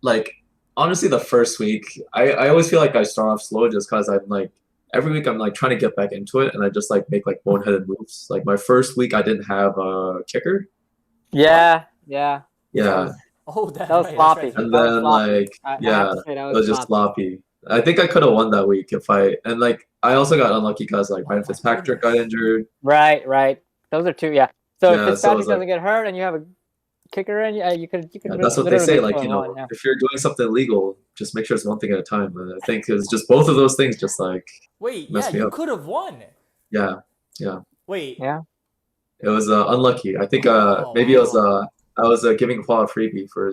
like honestly, the first week, I always feel like I start off slow just because I'm like every week I'm like trying to get back into it, and I just like make like boneheaded moves. Like my first week, I didn't have a kicker. Yeah. Yeah, Oh, that's That was right, sloppy. That's right. and That was then sloppy. like I have yeah, to say that it was just sloppy. I think I could have won that week if I and like I also got unlucky because like Ryan Oh my Fitzpatrick got goodness. injured. Right. Those are two. Yeah. So Yeah, so if it Fitzpatrick was like- doesn't get hurt and you have a kicker in, yeah, you could. Yeah, that's what they say. Like you know, yeah. if you're doing something illegal, just make sure it's one thing at a time. And I think it was just both of those things. Just like Wait, Messed yeah, me you up. could have won. yeah, Wait. Yeah. it was unlucky. I think Oh, maybe it was wow. I was giving Paul a freebie for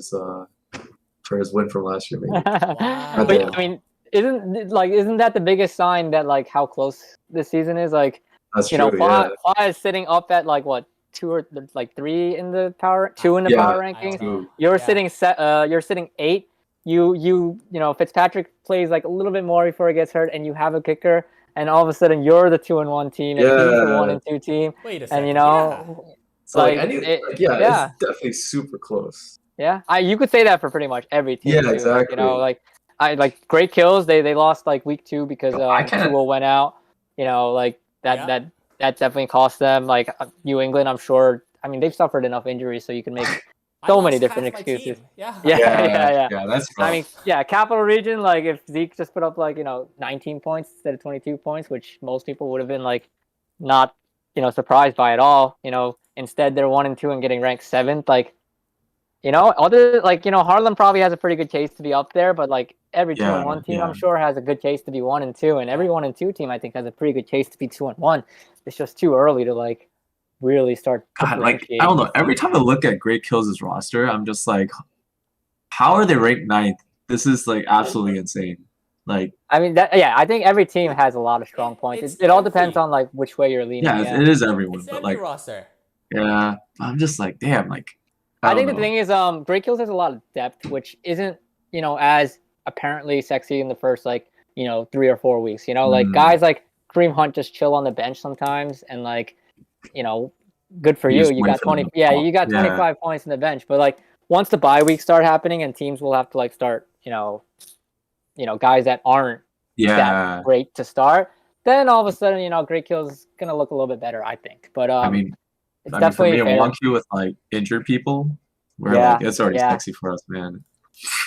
his win from last year. Maybe Wow. But I mean, isn't that the biggest sign that like how close this season is? Like, that's you true. know, Yeah, Pla is sitting up at like what 2 or like 3 in the power, 2 in the Yeah. power I don't rankings. know. You're Yeah. you're sitting 8. You know, Fitzpatrick plays like a little bit more before he gets hurt, and you have a kicker, and all of a sudden you're the 2-1 team, and he's the Yeah. 1 and 2 team, Wait a second. and you know, so like, like, yeah. it's definitely super close. yeah, you could say that for pretty much every team. Yeah, too. You exactly. know, like great kills. They lost like week 2 because I can't- Tua went out. You know, like that Yeah. that definitely cost them. Like New England, I'm sure. I mean, they've suffered enough injuries, so you can make. I so many lost different half my excuses. team. Yeah. Yeah. Yeah, that's rough. I mean, yeah, Capital Region. Like if Zeke just put up like 19 points instead of 22 points, which most people would have been like not surprised by at all. Instead they're 1 and 2 and getting ranked 7th. Like other like Harlem probably has a pretty good case to be up there, but like every 2-1 team yeah. I'm sure has a good case to be 1 and 2, and every 1 and 2 team I think has a pretty good case to be 2-1. It's just too early to like really start. God, like I don't know. Every time I look at Great Kills' roster, I'm just like, how are they ranked ninth? This is like absolutely insane. Like, I mean, I think every team has a lot of strong points. It's It all depends every- on like which way you're leaning. yeah, Yeah. it is everyone, It's but every like, roster. yeah, I'm just like, damn, like, I don't think the know. thing is, Great Kills has a lot of depth, which isn't, as apparently sexy in the first 3 or 4 weeks. Like guys like Kareem Hunt just chill on the bench sometimes, and like, good for You you. just You wait got for them 20. to Yeah, pop. you got Yeah. 25 points in the bench, but like once the bye weeks start happening and teams will have to like start, guys that aren't Yeah. that great to start, then all of a sudden, Great Kills is gonna look a little bit better, I think. But I mean, it's for definitely me and fair. Wonku with like injured people, we're Yeah, like, it's already yeah. sexy for us, man.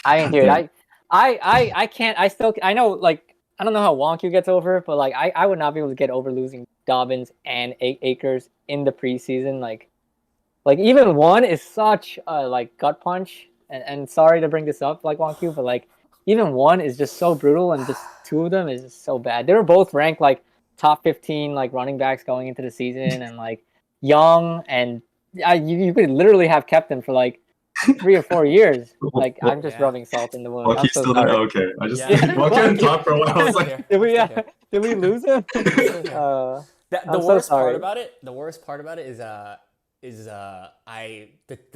I mean, dude, Damn. I can't. I know, like, I don't know how Wonku gets over it, but like, I would not be able to get over losing Dobbins and Akers in the preseason. Like even one is such a like gut punch. And sorry to bring this up, like Wonku, but like even one is just so brutal, and just two of them is just so bad. They were both ranked like top 15 like running backs going into the season, and like young, and you could literally have kept them for like 3 or 4 years. Like I'm just Yeah. rubbing salt in the wound. I'm Wonku's so still there? sorry. Okay. I just Yeah. Wonku didn't talk for a while. I was like, Here. Did we? I'm still here. Did we lose him? The I'm so worst sorry. part about it. The worst part about it is the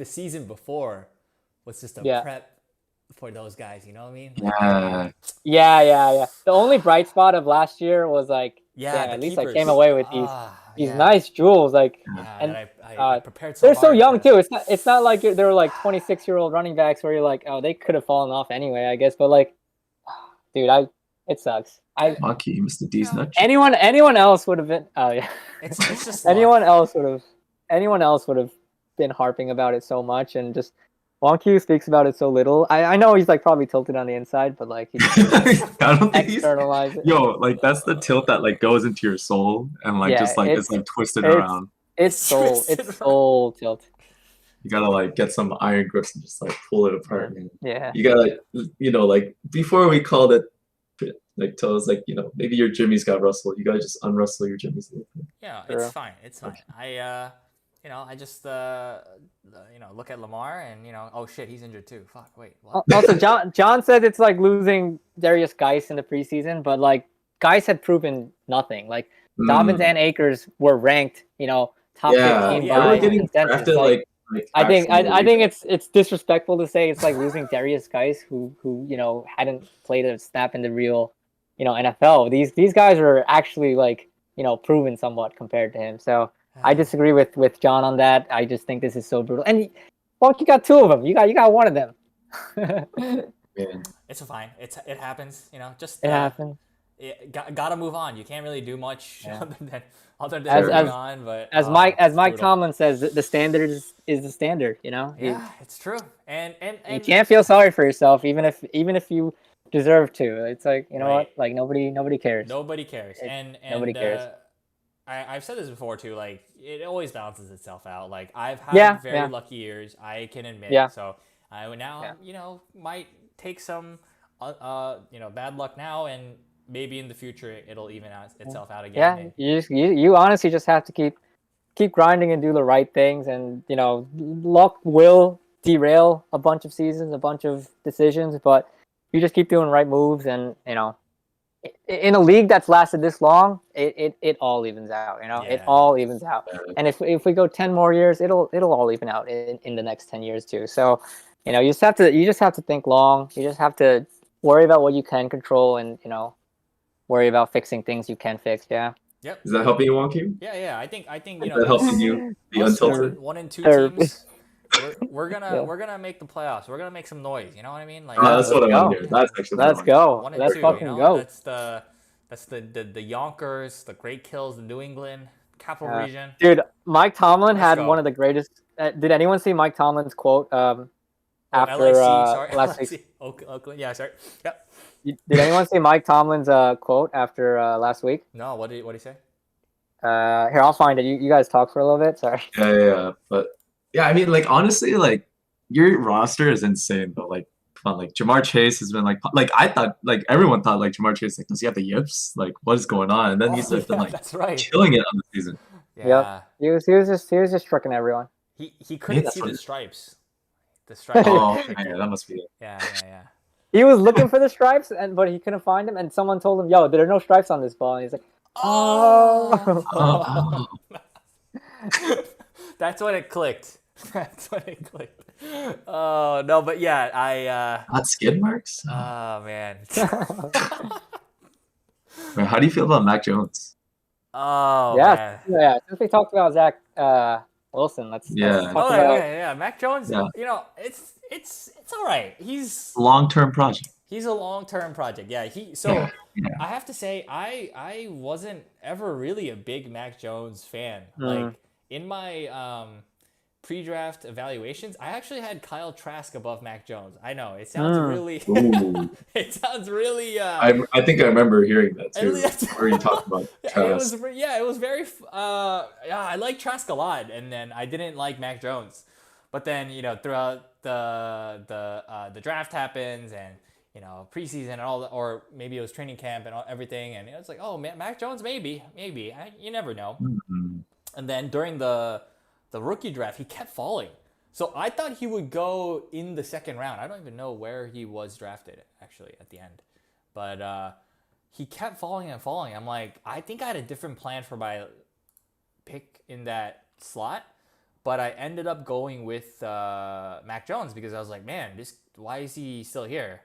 season before was just a Yeah. prep for those guys. You know what I mean? yeah. Yeah. The only bright spot of last year was like, Yeah, damn, the at least I keepers. came away with these nice jewels. Like, Yeah, and that I prepared so they're so hard young for. too. It's not like they were like 26-year-old running backs where you're like, oh, they could have fallen off anyway, I guess. But like, dude, it sucks. Wonky, Mr. D's nut. Anyone else would have been. Oh yeah. It's just anyone luck. else would have been harping about it so much, and just Wonku speaks about it so little. I know he's like probably tilted on the inside, but like he I don't think he's externalize it. Yo, like that's the tilt that like goes into your soul and like Yeah, just like it's like twisted it's- around. It's soul tilt. You gotta like get some iron grips and just like pull it apart, man. Yeah. You gotta like before we called it like tell us like, maybe your jimmies got rustled. You gotta just unrustle your jimmies a little bit. Yeah, True. it's fine. It's fine. I just look at Lamar and oh shit, he's injured too. Fuck, wait. What? Also, John said it's like losing Darius Geis in the preseason, but like Geis had proven nothing. Like Dobbins and Akers were ranked, top 15 yeah, by we're getting consensus. drafted, Like, like I think actually- it's disrespectful to say it's like losing Darius Geis, who hadn't played a snap in the real NFL. These guys are actually like proven somewhat compared to him. So I disagree with John on that. I just think this is so brutal. And you got two of them. You got one of them. Man. It's fine. It happens. Just It happened. Gotta move on. You can't really do much Yeah. other than As- moving on. But As Mike brutal. Tomlin says, the standard is the standard. Yeah, it's true. And You can't feel sorry for yourself, even if you deserve to. It's like what, Right. like nobody cares. Nobody cares. And nobody cares. I've said this before too. Like it always balances itself out. Like I've had very lucky years. I can admit. Yeah. So I would now might take some bad luck now, and maybe in the future it'll even out itself out again. Yeah, you honestly just have to keep grinding and do the right things, and luck will derail a bunch of seasons, a bunch of decisions, but you just keep doing the right moves, and in a league that's lasted this long, it all evens out. It all evens out. And if we go 10 more years, it'll all even out in the next 10 years too. So you just have to think long. You just have to worry about what you can control, and worry about fixing things you can fix. Yeah. Yep. Is that helping you, Wonky? Yeah. I think Is that helping you be us untilted? 1 and 2 Sure. teams. We're gonna make the playoffs. We're gonna make some noise. You know what I mean? Like That's what I want to go. hear. That's actually what I Let's want. go. 1 and Let's 2. fucking go. That's the Yonkers, the Great Kills, the New England Capital Region. Dude, Mike Tomlin Let's had go. one of the greatest. Did anyone see Mike Tomlin's quote after last LIC, week? Oakland. Yeah, sorry. Yep. Did anyone see Mike Tomlin's quote after last week? No, what did he say? Here, I'll find it. You guys talk for a little bit. Sorry. Yeah. But yeah, I mean, like honestly, like your roster is insane though. Like, come on, like Jamar Chase has been like I thought, like everyone thought, like Jamar Chase, like does he have the yips? Like, what is going on? And then he's been like that's right. killing it on the season. Yeah. He was just tricking everyone. He couldn't that's see what the it- stripes. the stripe. Oh, tricked yeah, him. that must be it. Yeah. He was looking for the stripes, but he couldn't find them. And someone told him, "Yo, there are no stripes on this ball." And he's like, "Oh." Oh, That's when it clicked. That's when it clicked. Oh no, but yeah, not skid marks? oh man. Man, how do you feel about Mac Jones? Oh Yeah, man. yeah. Since we talked about Zach Wilson, let's Yeah. talk Oh about. yeah. Mac Jones. Yeah. You know, it's all right. He's Long-term project. a long-term project. Yeah. So Yeah. I have to say I wasn't ever really a big Mac Jones fan. Mm. Like in my pre-draft evaluations, I actually had Kyle Trask above Mac Jones. I know it sounds really Ooh. it sounds really I think I remember hearing that too. really- Where you talked about Trask. it was very yeah, I like Trask a lot, and then I didn't like Mac Jones. But then, you know, throughout the draft happens, and you know, preseason and all that, or maybe it was training camp and everything, and it's like, oh, Mac Jones, maybe, you never know. Mhm. And then during the rookie draft, he kept falling. So I thought he would go in the second round. I don't even know where he was drafted actually at the end, but he kept falling and falling. I'm like, I think I had a different plan for my pick in that slot, but I ended up going with Mac Jones because I was like, man, why is he still here?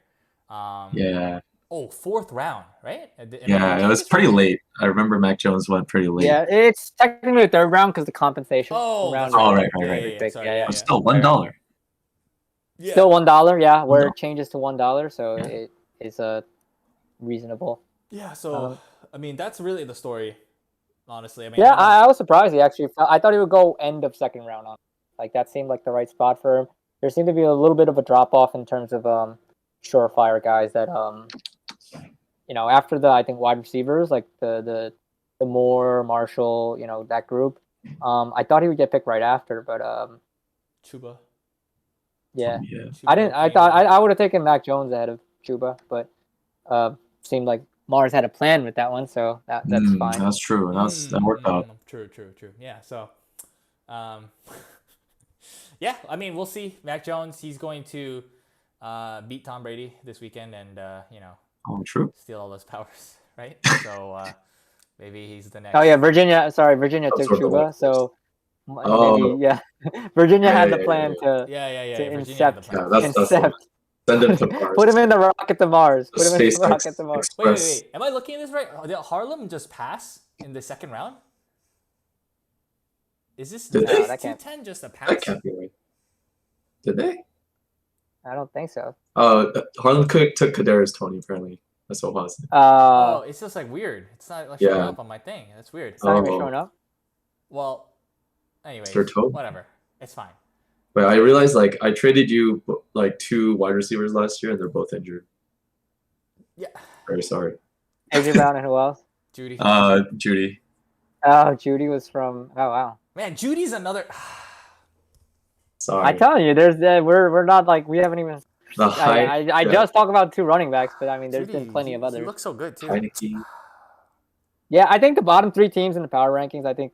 Yeah. Oh, fourth round, right? Yeah, it was pretty late. I remember Mac Jones went pretty late. Yeah, it's technically the third round because the compensation. Oh, round that's Oh, right. right. Big, Sorry, yeah. But still, $1. Yeah. Still $1, yeah, where No. it changes to $1, so Yeah. it is a reasonable. Yeah, so I mean that's really the story, honestly. I mean, Yeah, I was surprised he actually. I thought he would go end of second round on. Like that seemed like the right spot for him. There seemed to be a little bit of a drop off in terms of surefire guys that after the I think wide receivers like the Moore, Marshall, that group. I thought he would get picked right after, but Chuba. yeah. Yeah. I didn't. I thought I would have taken Mac Jones ahead of Chuba, but seemed like Mars had a plan with that one, so that's fine. That's true. That worked out. True. Yeah, so yeah, I mean, we'll see. Mac Jones, he's going to beat Tom Brady this weekend and Oh, true. steal all those powers, right? So maybe he's the next. Oh yeah, Virginia. Sorry, Virginia That's took sort of Chuba, like so Oh. maybe yeah. Virginia had the Yeah, plan to Yeah. to Virginia had the incept. plan. Yeah, that's the one. Send him to Mars. Put him in the rocket to Mars. The Put him in the SpaceX rocket to Mars. Express. Wait. Am I looking at this right? Did Harlem just pass in the second round? Is this Did they? 210 just a pass? That can't be right. Did they? I don't think so. Harlan Cook took Kadarius Toney, apparently. That's what was. Oh, it's just like weird. It's not like showing Yeah. up on my thing. That's weird. It's not even Oh. showing up. Well, anyways, Their toe? whatever. It's fine. But I realized, like, I traded you, like, 2 wide receivers last year, and they're both injured. Yeah. Very sorry. AJ Brown and who else? Judy. Judy. Oh, Judy was from. Oh wow. Man, Judy's another. Sorry. I'm telling you, there's we're not like we haven't even. The height. I just talk about 2 running backs, but I mean, there's been plenty of He others. looks so good too. Heineke. Yeah, I think the bottom 3 teams in the power rankings, I think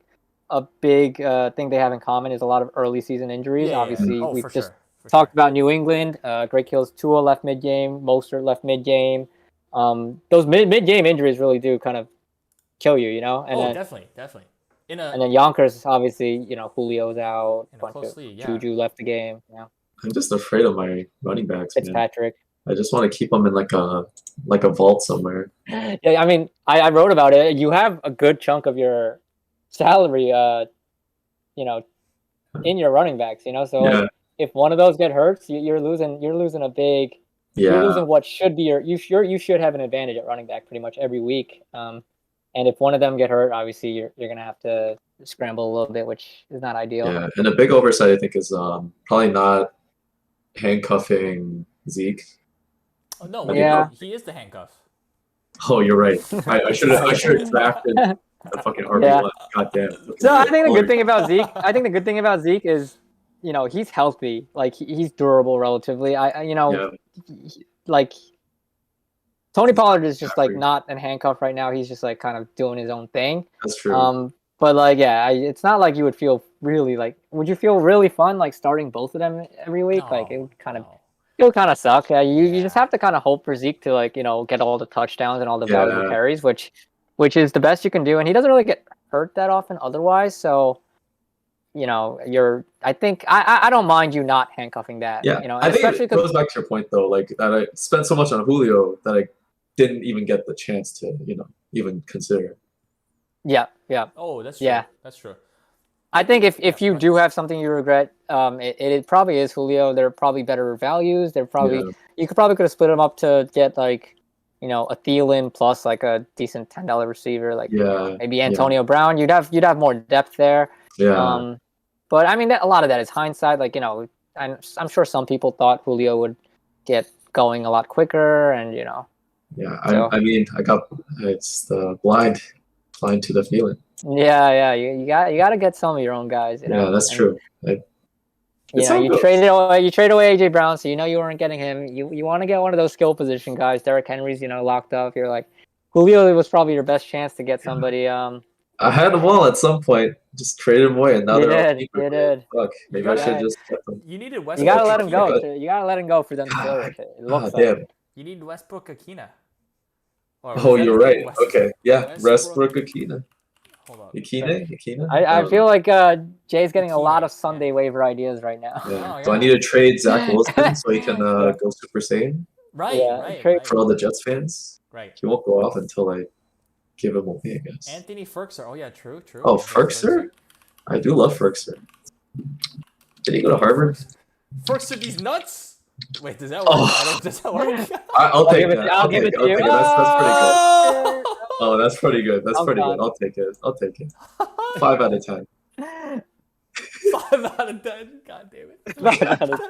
a big thing they have in common is a lot of early season injuries. Obviously, Oh, we've for just sure. talked about New England. Greg Hill's Tua left mid game, Mostert left mid game. Those mid game injuries really do kind of kill you, And then, definitely. and then Yonkers, obviously, Julio's out. In a bunch close of league, yeah. Juju left the game. Yeah. I'm just afraid of my running backs, man. Fitzpatrick. I just want to keep them in like a vault somewhere. Yeah, I mean, I wrote about it. You have a good chunk of your salary, in your running backs. So Yeah. like, if one of those get hurt, you're losing a big. You're Yeah. losing what should be you should have an advantage at running back pretty much every week. And if one of them get hurt, obviously you're gonna have to scramble a little bit, which is not ideal. Yeah. And a big oversight, I think, is probably not handcuffing Zeke. Oh no, Yeah. he is the handcuff. Oh, you're right. I should have drafted the fucking RB1. Goddamn. So I think the good thing about Zeke is, he's healthy. Like he's durable relatively. Like Tony Pollard is just like not in handcuff right now. He's just like kind of doing his own thing. That's true. But like, yeah, it's not like you would feel really like? Would you feel really fun like starting both of them every week? Like it No, would kind of no. it would kind of suck. Yeah, you just Yeah. have to kind of hope for Zeke to like get all the touchdowns and all the valuable Yeah. carries, which is the best you can do. And he doesn't really get hurt that often otherwise. So I think I don't mind you not handcuffing that. Yeah, And I think especially it goes back to your point though, like that I spent so much on Julio that I didn't even get the chance to, even consider. yeah. Oh, that's true. Yeah. That's true. I think if you do preference. have something you regret, it probably is Julio. They're probably better values. They're probably Yeah. you could split them up to get like a Thielen plus like a decent $10 receiver, like Yeah. maybe Antonio Brown. You'd have more depth there. Yeah. But I mean a lot of that is hindsight. Like I'm sure some people thought Julio would get going a lot quicker, and Yeah. So- I mean, it's the blind to the feeling. Yeah. You got to get some of your own guys. Yeah, that's And, true. It's how it you goes. trade away AJ Brown, so you weren't getting him. You want to get one of those skill position guys. Derrick Henry's locked up. You're like Julio was probably your best chance to get somebody. I had them all at some point, just traded them away, and now You they're all did, cheaper. you did. Fuck, maybe I should just get them. You needed Westbrook. You gotta let him Akina. go. You gotta let him go for them to flourish. It looks like. Damn. You need Westbrook Akina. Oh, you're right. Okay, yeah, Westbrook. Westbrook Akina. Hold on. Akina? I feel like Jay's getting a lot of Akina, Sunday waiver ideas right now. Yeah. Oh, Do I yeah. need to trade Zach Wilson so he can go Super Saiyan Right, Yeah, right, trade- right. for all the Jets fans? Right. He won't go off until I give him away, I guess. Anthony Ferkser. Oh yeah, true. Oh, Anthony Ferkser? I do love Ferkser. Did he go to Harvard? Ferkser, these nuts. Wait, does that work? Oh. Does that work? I'll take give it- that. I'll give it to you. That's pretty good. Oh! Oh, that's pretty good. That's I'm pretty done. good. I'll take it. 5 out of 10. 5 out of 10. God damn it.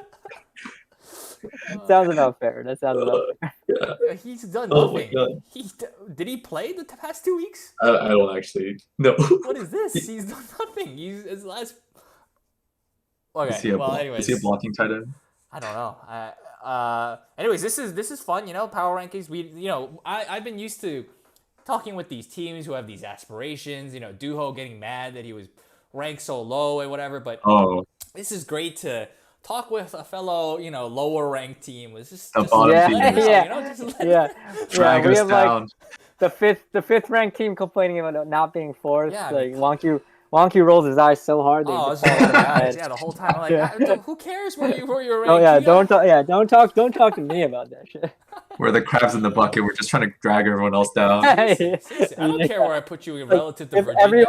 Sounds about fair. That sounds about fair. Yeah. He's done Oh my nothing. God. Did he play the past 2 weeks? I don't actually know. What is this? He's done nothing. He's his last. Is he Okay. a, Well, is anyways, he a blocking tight end? I don't know. Anyways, this is fun. Power rankings. I've been used to talking with these teams who have these aspirations. Duho getting mad that he was ranked so low and whatever. But Oh, this is great to talk with a fellow, lower ranked team. It's just the bottom Yeah, team. yeah. Drag we us have down. like the fifth ranked team complaining about not being fourth. Yeah, Like Wonky rolls his eyes so hard. That Oh, he I was just rolling falls my on his eyes. head. Yeah, the whole time. I'm like, Yeah. who cares where you're ranked? Oh yeah, You got- don't talk to me about that shit. We're the crabs in the bucket. We're just trying to drag everyone else down. Seriously, I don't care where I put you in relative to If Virginia.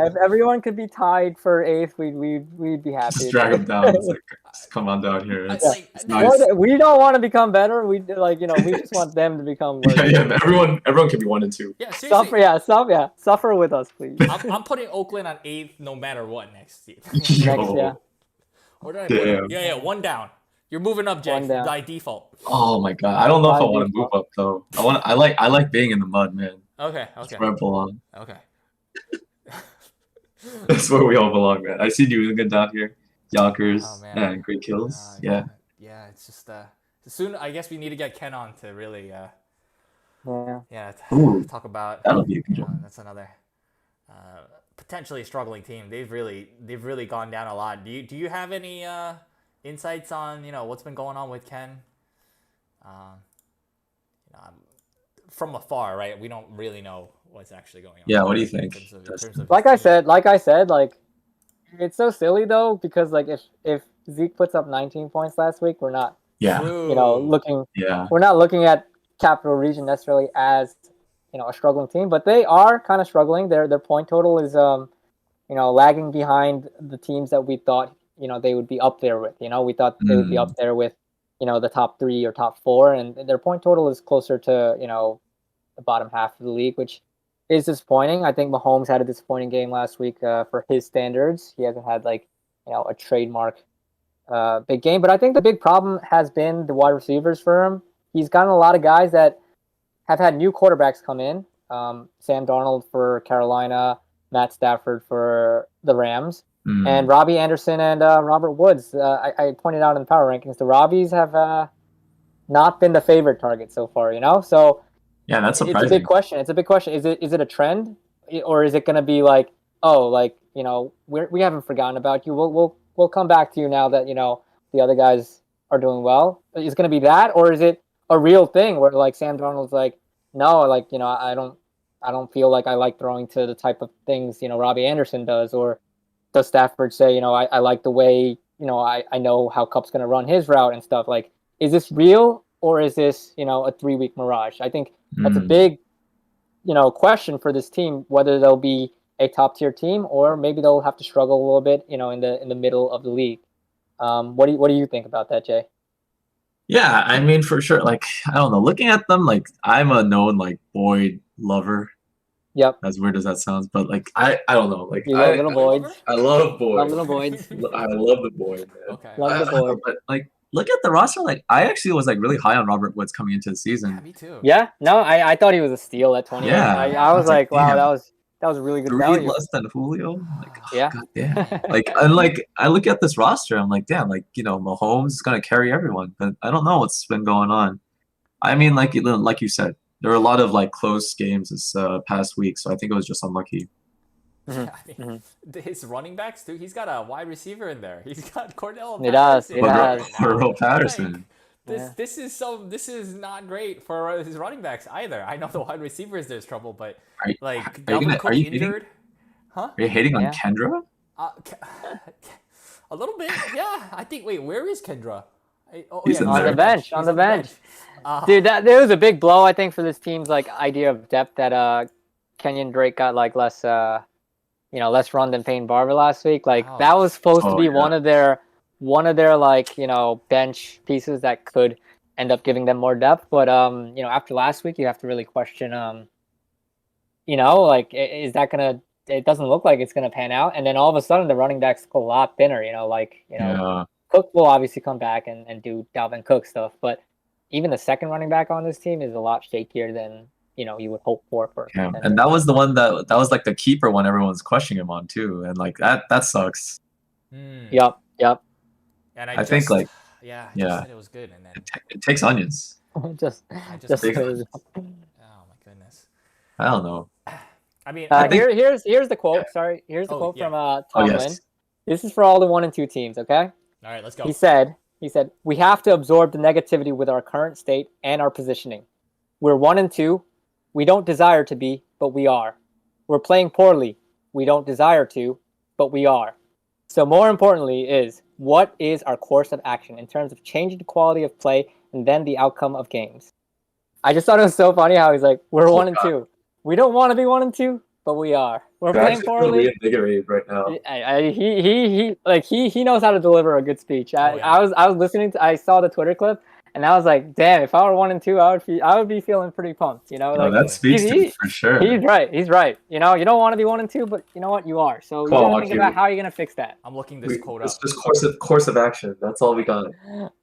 if everyone could be tied for eighth, we'd be happy. Just drag them down. It's like, just come on down here. It's, like- it's More nice. than- we don't want to become better. We we just want them to become worse. Yeah, everyone can be 1 and 2. Yeah, seriously. Suffer with us, please. I'm putting Oakland on 8th no matter what next year. Next, yeah. Or did I put Damn. it? Yeah, 1 down. You're moving up, Jay, One down. by default. Oh my god, I don't know if I By want to move up though. I like being in the mud, man. Okay. That's where I belong. Okay. That's where we all belong, man. I see New England down here, Yonkers, Oh, man. and Great Kills. Yeah. Yeah, it's just soon I guess we need to get Ken on to really Yeah. Ooh, talk about that'll be a good one. that's another potentially struggling team. They've really gone down a lot. Do you have any insights on what's been going on with Ken? From afar, right? We don't really know what's actually going on. Yeah, what do you think? In terms of Like I said, like it's so silly though because like if Zeke puts up 19 points last week, we're not Yeah, looking yeah. we're not looking at Capital Region necessarily as a struggling team, but they are kind of struggling. Their point total is lagging behind the teams that we thought they would be up there with. We thought they would be up there with the top 3 or top 4, and their point total is closer to the bottom half of the league, which is disappointing. I think Mahomes had a disappointing game last week for his standards. He hasn't had a trademark big game, but I think the big problem has been the wide receivers for him. He's gotten a lot of guys that have had new quarterbacks come in. Sam Darnold for Carolina, Matt Stafford for the Rams, and Robbie Anderson and Robert Woods. I pointed out in the power rankings, the Robbies have not been the favorite target so far, So Yeah, that's surprising. it's a big question. Is it a trend, or is it going to be like oh, like, we haven't forgotten about you. We'll come back to you now that the other guys are doing well. Is going to be that, or is it a real thing where like Sam Darnold's like, no, like I don't feel like I like throwing to the type of things Robbie Anderson does, or does Stafford say I like the way I know how Cup's going to run his route and stuff. Like, is this real or is this a 3-week mirage? I think that's a big question for this team, whether they'll be a top tier team or maybe they'll have to struggle a little bit, in the middle of the league. What do you think about that, Jay? Yeah, I mean, for sure. Like, I don't know. Looking at them, like, I'm a known like Boyd lover. Yep. As weird as that sounds, but like, I don't know. Like, You love little Boyds. I love Boyd. Love little Boyds. I love the Boyd, man. Okay. Love the Boyd. But like, look at the roster. Like, I actually was like really high on Robert Woods coming into the Yeah, season. me too. Yeah. No, I thought he was a steal at 20. Yeah. I was like, wow, damn. that was a really good 3 value. less than Julio. Like, oh, Yeah. God damn. Like, and like, I look at this roster, I'm like, damn, like, Mahomes is gonna carry everyone, but I don't know what's been going on. I mean, like you said, there were a lot of like close games this past week, so I think it was just unlucky. Yeah, I mean, his running backs too. He's got a wide receiver in there. He's got Cordell. It does. Patterson It has. Cordell Patterson. Like, this is not great for his running backs either. I know the wide receivers there's trouble, but like Dalvin Cook injured. Huh? Are you hating on Yeah. Kendra? A little bit, yeah. I think. Wait, where is Kendra? He's in On there. the bench. He's On the bench. Uh, Dude, there was a big blow, I think, for this team's like idea of depth that Kenyon Drake got like less run than Payne Barber last week. Like that was supposed to be one of their like bench pieces that could end up giving them more depth. But after last week, you have to really question like is that gonna? It doesn't look like it's gonna pan out. And then all of a sudden, the running backs look a lot thinner. Yeah. Cook will obviously come back and do Dalvin Cook stuff, but even the second running back on this team is a lot shakier than you would hope for. Yeah. And that was the one that was like the keeper one everyone's questioning him on too, and like that sucks. Yep. And I think like yeah, said it was good, and then it takes onions. just big- crazy. oh my goodness. I don't know. I mean, here's the quote. Sorry, here's the quote from Tomlin. yes. This is for all the 1 and 2 teams. Okay. all right, let's go. He said, we have to absorb the negativity with our current state and our positioning. We're 1 and 2. We don't desire to be, but we are. We're playing poorly. We don't desire to, but we are. So more importantly is, what is our course of action in terms of changing the quality of play and then the outcome of games? I just thought it was so funny how he's like, we're 1 and 2. We don't want to be 1 and 2, but we are. We're playing poorly. Reinvigorated right now. He knows how to deliver a good speech. I was listening to. I saw the Twitter clip, and I was like, damn, if I were 1 and 2, I would be feeling pretty pumped. That speaks to me for sure. He's right. You don't want to be 1 and 2, but you know what? You are. So you gotta think about how you're gonna fix that. I'm looking this quote up. It's just course of action. That's all we got.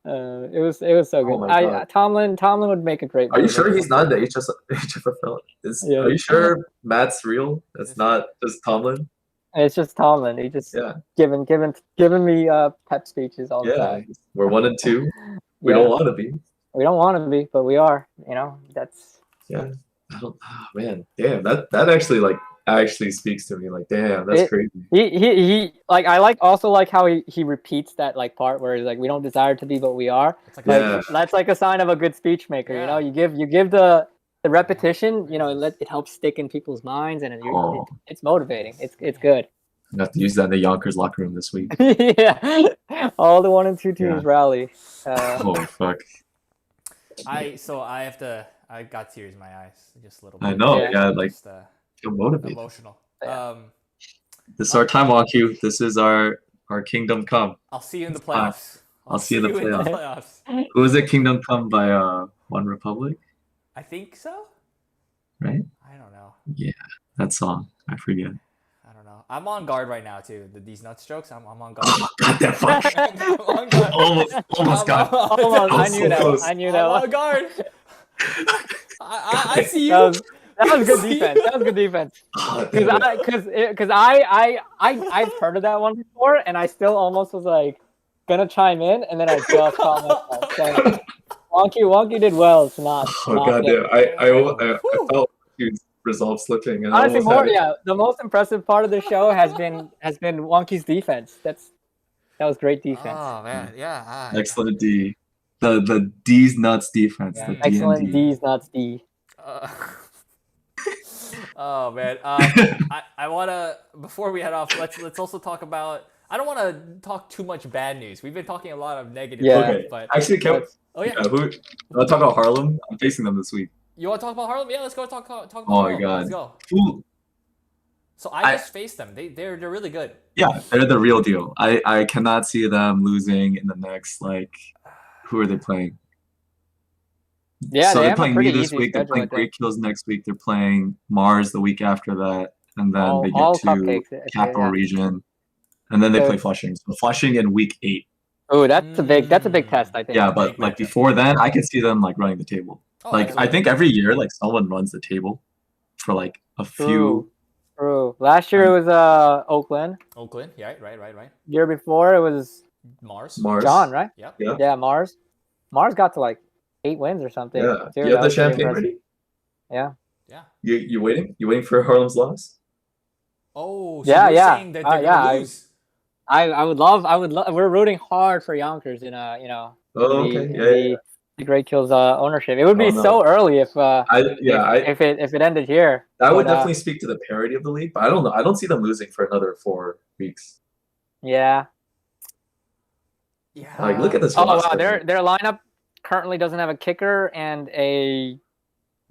It was so good. my God. Tomlin would make a great. Are you sure he's not in the HFFL? Are you sure Matt's real? It's not just Tomlin. It's just Tomlin. He just giving me pep speeches all the time. We're 1 and 2. We don't want to be. We don't want to be, but we are. That's. Yeah. Man, damn. That actually speaks to me. Like, damn, that's crazy. He like I like how he repeats that like part where he's like, we don't desire to be, but we are. That's like a sign of a good speech maker. Yeah. You give the repetition. It helps stick in people's minds, and it's motivating. It's good. I have to use that in the Yonkers locker room this week. Yeah, all the 1 and 2 teams rally. Oh fuck! I got tears in my eyes just a little bit. I know. Yeah. Like Just, feel motivated. emotional. Yeah. This is our time, Wonku. This is our kingdom come. I'll see you in the playoffs. I'll see you in the playoffs. Who was it? Kingdom come by One Republic, I think so. right? I don't know. Yeah, that song. I forget. I don't know. I'm on guard right now too. These nut strokes. I'm on guard. Oh, God, that fuck. I'm on guard. Almost got. Almost. I knew that. close. I knew I'm that. on guard. I see you. That was good defense. That was good defense. Because I've heard of that one before, and I still almost was like gonna chime in, and then I just caught myself. So, Wonky did well to not. Oh God, damn. I felt resolve slipping. And Honestly, I almost had it. the most impressive part of the show has been Wonky's defense. That was great defense. Oh man, yeah. Excellent D. The D's nuts defense. Yeah. The D Excellent and D. D's, nuts D. Oh man. I wanna before we head off, let's also talk about. I don't want to talk too much bad news. We've been talking a lot of negative Yeah. stuff, Okay. but Actually, can oh yeah, who? I'll talk about Harlem. I'm facing them this week. you want to talk about Harlem? Yeah, let's go talk about Oh my Harlem. God. Let's go. Who? So I just faced them. They're really good. Yeah, they're the real deal. I cannot see them losing in the next who are they playing? Yeah, So they they're have a playing pretty me this easy week. They're schedule, playing I think. Great Kills next week. They're playing Mars the week after that, and then they get All to cupcakes. Capital Yeah. Region, and then they So play it's- Flushing. So Flushing in week 8. Oh, that's a big test, I think. Yeah, Big but matchup. before then, I could see them running the table. Oh, I absolutely. think every year someone runs the table for a few. True. Last year it was Oakland. Oakland. Yeah, right. Year before it was Mars. John, right? Yep. Yeah. Yeah, Mars. Mars got to 8 wins or something. Yeah. Too. You have That the was pretty champagne impressive. ready? Yeah. Yeah. You waiting? You waiting for Harlem's loss? Oh, so Yeah, you're yeah. saying that they're Yeah, gonna lose? I would love. We're rooting hard for Yonkers in Oh, the, okay. the Great Kills ownership. It would be Oh, no. so early if if if it ended here. that would But, definitely speak to the parity of the league, but I don't know. I don't see them losing for another 4 weeks. Yeah. Yeah. Look at this. Oh wow, roster. their lineup currently doesn't have a kicker and a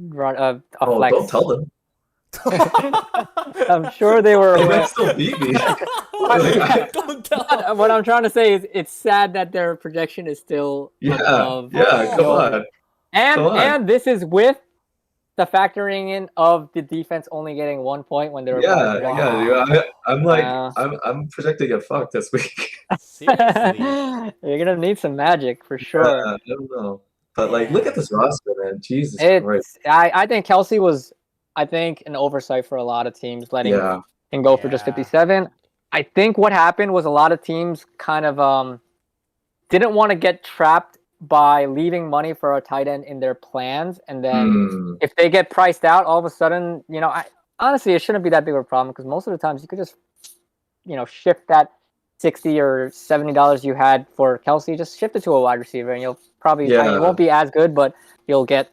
flex. Don't tell them. I'm sure they were They aware. might still beat me. Don't tell. What I'm trying to say is, it's sad that their projection is still above. Come on. Come on. And this is with the factoring in of the defense only getting 1 point when they're I'm projecting to get fucked this week. Seriously. You're gonna need some magic for sure. I don't know, but look at this roster, man. Jesus Christ. I think Kelsey was, an oversight for a lot of teams letting him go for just 57. I think what happened was a lot of teams kind of didn't want to get trapped by leaving money for a tight end in their plans, and then if they get priced out, all of a sudden, honestly, it shouldn't be that big of a problem because most of the times you could just, shift that $60 or $70 you had for Kelsey, just shift it to a wide receiver, and you'll probably it won't be as good, but you'll get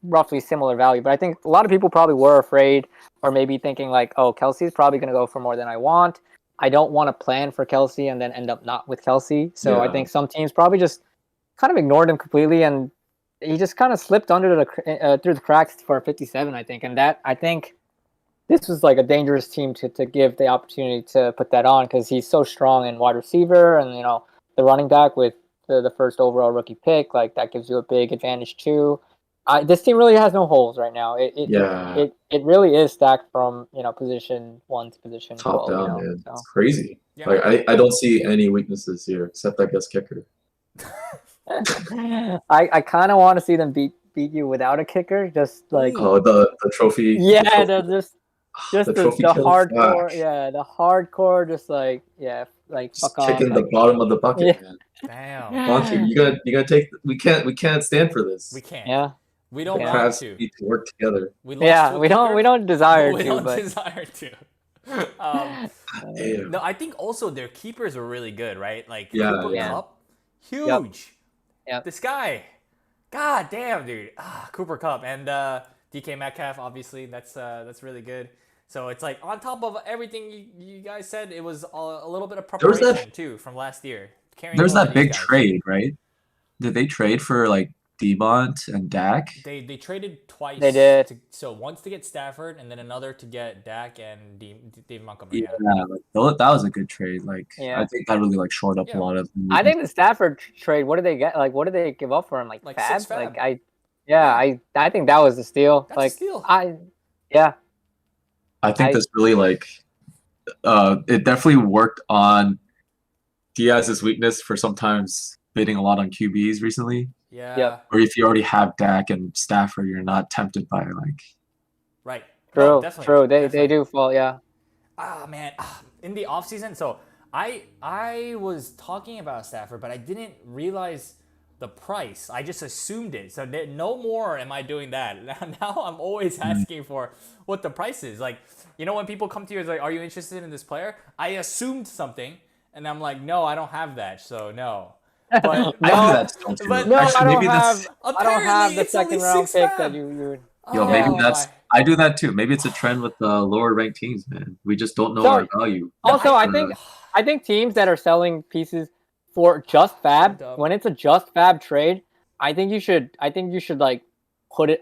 roughly similar value. But I think a lot of people probably were afraid, or maybe thinking oh, Kelsey's probably going to go for more than I want. I don't want to plan for Kelsey and then end up not with Kelsey. So I think some teams probably just kind of ignored him completely, and he just kind of slipped under through the cracks for 57, I think. And I think this was a dangerous team to give the opportunity to put that on, because he's so strong in wide receiver, and the running back with the first overall rookie pick, that gives you a big advantage too. This team really has no holes right now. It really is stacked from position 1 to position Top 12. down, man. So. It's crazy. Yeah. I don't see any weaknesses here except I guess kicker. I kind of want to see them beat you without a kicker, just the trophy. Yeah, the trophy. just the trophy hardcore. flash. Yeah, the hardcore. Just fuck off. Kicking the bottom of the bucket, man. Damn. Bonky, you gotta take. We can't stand for this. We can't. Yeah. We don't The want Crabs to. need to work together. We don't desire we to, don't but desire to. Damn. No, I think also their keepers were really good, right? Yeah, Cooper Kupp, huge. Yep. This guy, god damn, dude. Cooper Kupp and DK Metcalf, obviously, that's really good. So it's on top of everything you guys said, it was a little bit of preparation too from last year. There's that big trade, right? Did they trade for Devont and Dak? They traded twice. They did. So once to get Stafford, and then another to get Dak and David Montgomery. Yeah, that was a good trade. I think that really shored up a lot of. I think the Stafford trade. What did they get? What did they give up for him? Fab? 6 Fab. I think that was the steal. That's a steal. I think this really it definitely worked on Diaz's weakness for sometimes bidding a lot on QBs recently. Yeah. Yep. Or if you already have Dak and Stafford, you're not tempted by Right. True. No, definitely, True. They definitely. do fall. Yeah. Man, in the offseason, so I was talking about Stafford, but I didn't realize the price. I just assumed it. So no more am I doing that. Now I'm always asking for what the price is. Like, you know, when people come to you, it's like, are you interested in this player? I assumed something, and I'm like, no, I don't have that, so no. But I do that still too. but- No, Actually, I don't maybe have. that's I don't have Apparently, the it's only second round 6 pick fab. that you would. yo, maybe Oh, that's my. I do that too. Maybe it's a trend with the lower ranked teams, man. We just don't know So- our value. Also, I think teams that are selling pieces for just fab, dumb. when it's a just fab trade, I think you should like put it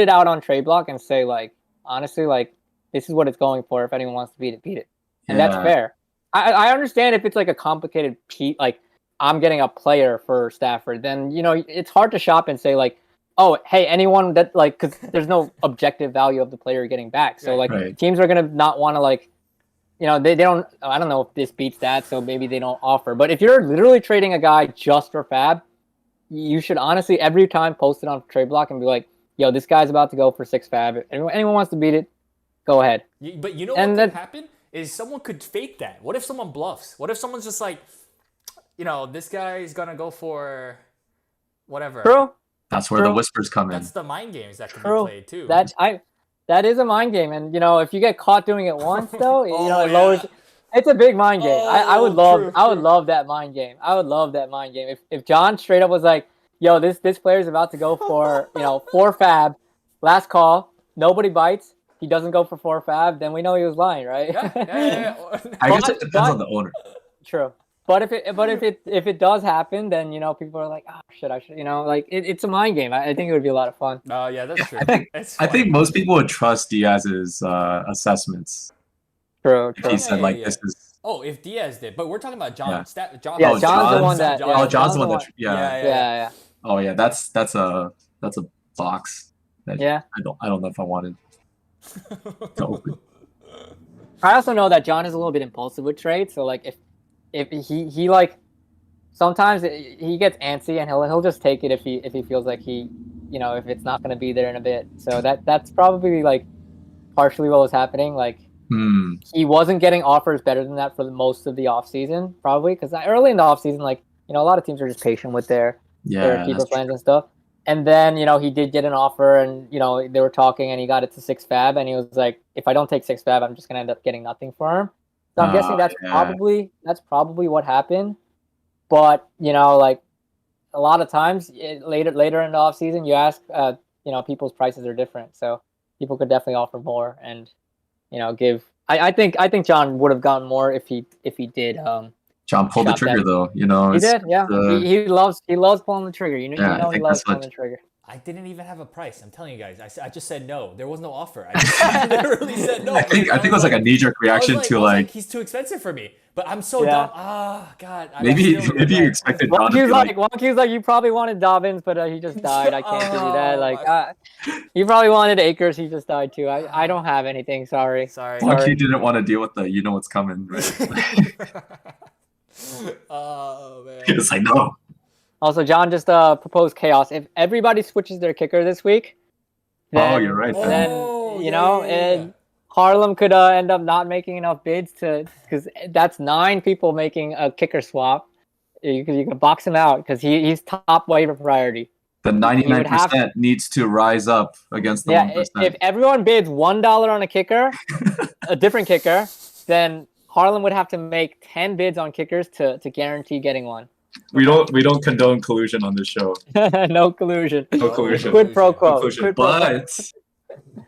out on trade block and say, like, honestly, like, this is what it's going for. If anyone wants to beat it, beat it, and that's Yeah. fair. I understand if it's like a complicated like I'm getting a player for Stafford, then you know it's hard to shop and say like, oh, hey, anyone that like, because there's no objective value of the player you're getting back. So like Right. teams are gonna not want to like, you know, they don't. I don't know if this beats that, so maybe they don't offer. But if you're literally trading a guy just for fab, you should honestly every time post it on trade block and be like, yo, this guy's about to go for 6 fab. If anyone wants to beat it, go ahead. But you know And what then- could happen is someone could fake that. What if someone bluffs? What if someone's just like, you know, this guy's gonna go for whatever. True. That's where the True. whispers come in. That's the mind games that can True. be played too. That is a mind game, and you know if you get caught doing it once, though, you know it yeah. lowers. It's a big mind game. I would love True, I would true. love that mind game. I would love that mind game. If John straight up was like, yo, this player's about to go for 4 fab, last call, nobody bites, he doesn't go for 4 fab, then we know he was lying, right? Yeah. I guess But- it depends on but- the owner. True. But if it does happen, then you know people are like, oh shit, I should, you know, like it's a mind game. I think it would be a lot of fun. Oh yeah, that's true. It's I think funny. most people would trust Diaz's assessments. True. If True. he said Yeah, like yeah, this is Oh, if Diaz did, but we're talking about John. Yeah. John. Yeah, Oh, John's the one John's- that. John- Yeah, oh John's the one the that yeah. Yeah. Oh yeah, that's a box that Yeah. I don't know if I wanted to open. I also know that John is a little bit impulsive with trades, so like if he like sometimes he gets antsy and he'll just take it if he feels like if it's not going to be there in a bit. So that's probably like partially what was happening. Like he wasn't getting offers better than that for most of the off season, probably because early in the off season, like a lot of teams are just patient with their keeper that's plans and stuff. And then, he did get an offer and, they were talking and he got it to 6 fab and he was like, if I don't take 6 fab, I'm just going to end up getting nothing for him. So I'm guessing that's probably what happened. But, like a lot of times later in the off season, you ask, people's prices are different. So people could definitely offer more and, give. I think John would have gotten more if he did. John pulled the shot trigger that. though, He did, yeah. He loves pulling the trigger. I He think loves that's pulling what- the trigger. I didn't even have a price. I'm telling you guys. I just said no. There was no offer. I just literally said no. I think it was like a knee jerk reaction I was to like, he's too expensive for me. But I'm so Yeah. dumb. Ah, God. maybe you expected John to be Wonky's like, you probably wanted Dobbins, but he just died. I can't give you that. Oh, Like, you probably wanted Akers. He just died too. I don't have anything. Sorry. Sorry. Wonky didn't want to deal with the what's coming. Right? Oh man. He was like, no. Also, John just proposed chaos. If everybody switches their kicker this week, then, You're right. Then Oh, and Harlem could end up not making enough bids because that's 9 people making a kicker swap. You can box him out because he's top waiver priority. The 99% needs to rise up against the 1%. If everyone bids $1 on a kicker, a different kicker, then Harlem would have to make 10 bids on kickers to guarantee getting one. We don't condone collusion on this show. No collusion. No collusion. Quid pro quo. Collusion. Quid pro quo.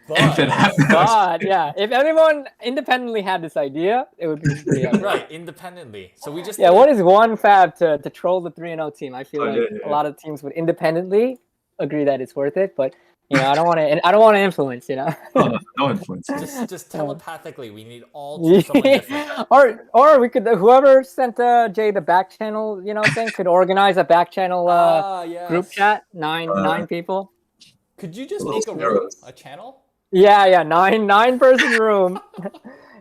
But if it happens, God, yeah. If anyone independently had this idea, it would be pretty epic. Right, independently. So we just Yeah, what is one fab to troll the 3-0 team? I feel Oh, like yeah. a lot of teams would independently agree that it's worth it, but I don't want to influence, no influence. just telepathically we need all to someone different. or we could whoever sent Jay the back channel thing could organize a back channel Yes. group chat, nine people. Could you just Little make a room, sparrows. a channel? Yeah, nine person room.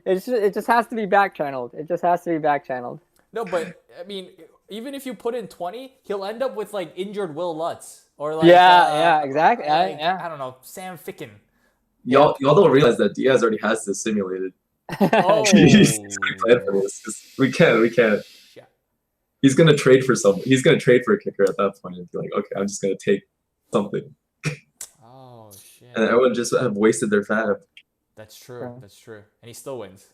It just has to be back channeled. It just has to be back channeled. No, but I mean, even if you put in 20, he'll end up with like injured Will Lutz or like Exactly. like, Yeah. I don't know, Sam Ficken. Y'all don't realize that Diaz already has this simulated. Oh, He's already planned for this. We can't. yeah. he's gonna trade for some. He's gonna trade for a kicker at that point and be like, okay, I'm just gonna take something, Oh shit. and everyone just have wasted their fab. That's true. That's true. And he still wins.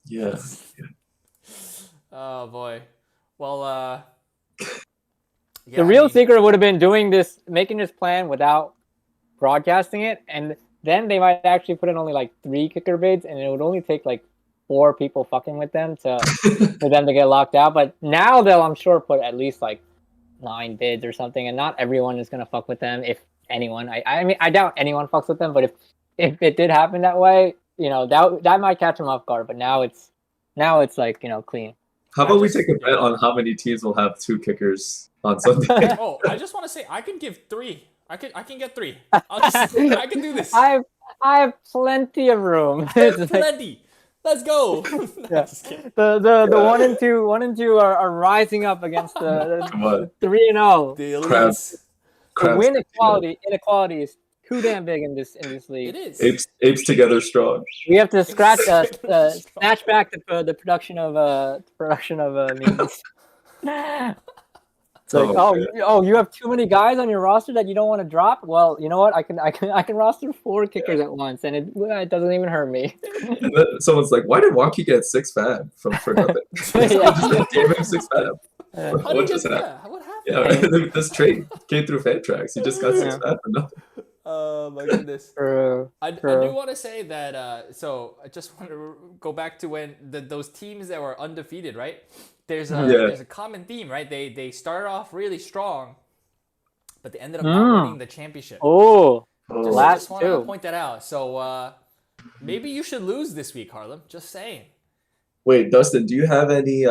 Yeah. Oh boy. Well, yeah, The real secret would have been making this plan without broadcasting it, and then they might actually put in only like 3 kicker bids, and it would only take like 4 people fucking with them for them to get locked out. But now they'll, I'm sure, put at least like 9 bids or something, and not everyone is gonna fuck with them. If anyone, I mean, I doubt anyone fucks with them, but if it did happen that way, that might catch them off guard. But now it's like clean. How about we take a bet on how many teams will have 2 kickers on Sunday? Oh, I just want to say I can give 3. I can get 3. I can do this. I have plenty of room. Plenty. Let's go. Yeah. The 1 and 2 are rising up against the 3 and 0. The Crabs. The win inequality is too damn big in this league. It is. Apes together strong. We have to snatch back the production of memes. It's like, you have too many guys on your roster that you don't want to drop. Well, you know what? I can roster 4 kickers at once, and it doesn't even hurt me. And then someone's like, "Why did Wonky get 6 fab for nothing?" I just gave him 6 fab. What just happened? What happened? Yeah, this trade came through fan tracks. He just got 6 fab for nothing. Oh my goodness. True. I do want to say that. So I just want to go back to when those teams that were undefeated, right? There's a common theme, right? They started off really strong, but they ended up not winning the championship. Oh, just want to point that out. So maybe you should lose this week, Harlem. Just saying. Wait, Dustin, do you have any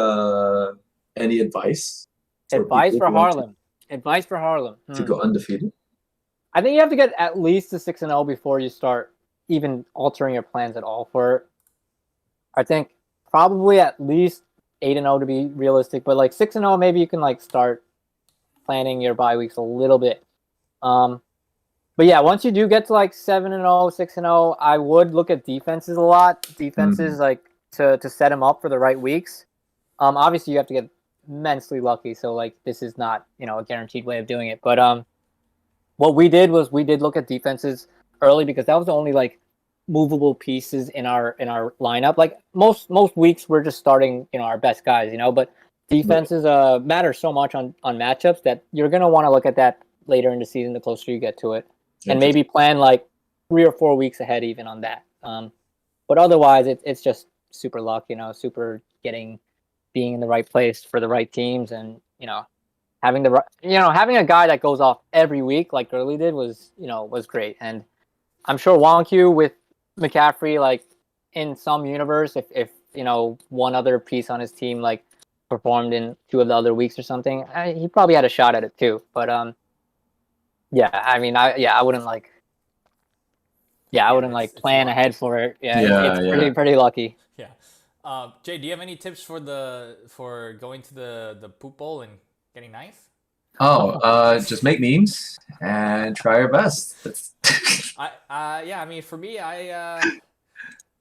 advice? Advice for Harlem. Advice for Harlem. To go undefeated? I think you have to get at least to 6-0 before you start even altering your plans at all for it. I think probably at least 8-0 to be realistic, but like 6-0, maybe you can like start planning your bye weeks a little bit. But yeah, once you do get to like 7-0, 6-0, I would look at defenses a lot. Defenses like to set them up for the right weeks. Obviously you have to get immensely lucky, so like this is not a guaranteed way of doing it. But what we did was we did look at defenses early because that was the only like movable pieces in our lineup. Like most weeks we're just starting our best guys, but defenses matter so much on matchups that you're gonna want to look at that later in the season the closer you get to it, and maybe plan like 3 or 4 weeks ahead even on that. But otherwise it's just super luck, super being in the right place for the right teams, and having having a guy that goes off every week like Gurley did was great. And I'm sure Wonku with McCaffrey, like in some universe, if one other piece on his team like performed in 2 of the other weeks or something, he probably had a shot at it too. But I wouldn't plan ahead for it. It's pretty lucky. Yeah. Jay, do you have any tips for going to the poop bowl and getting ninth? Just make memes and try your best. I mean, for me,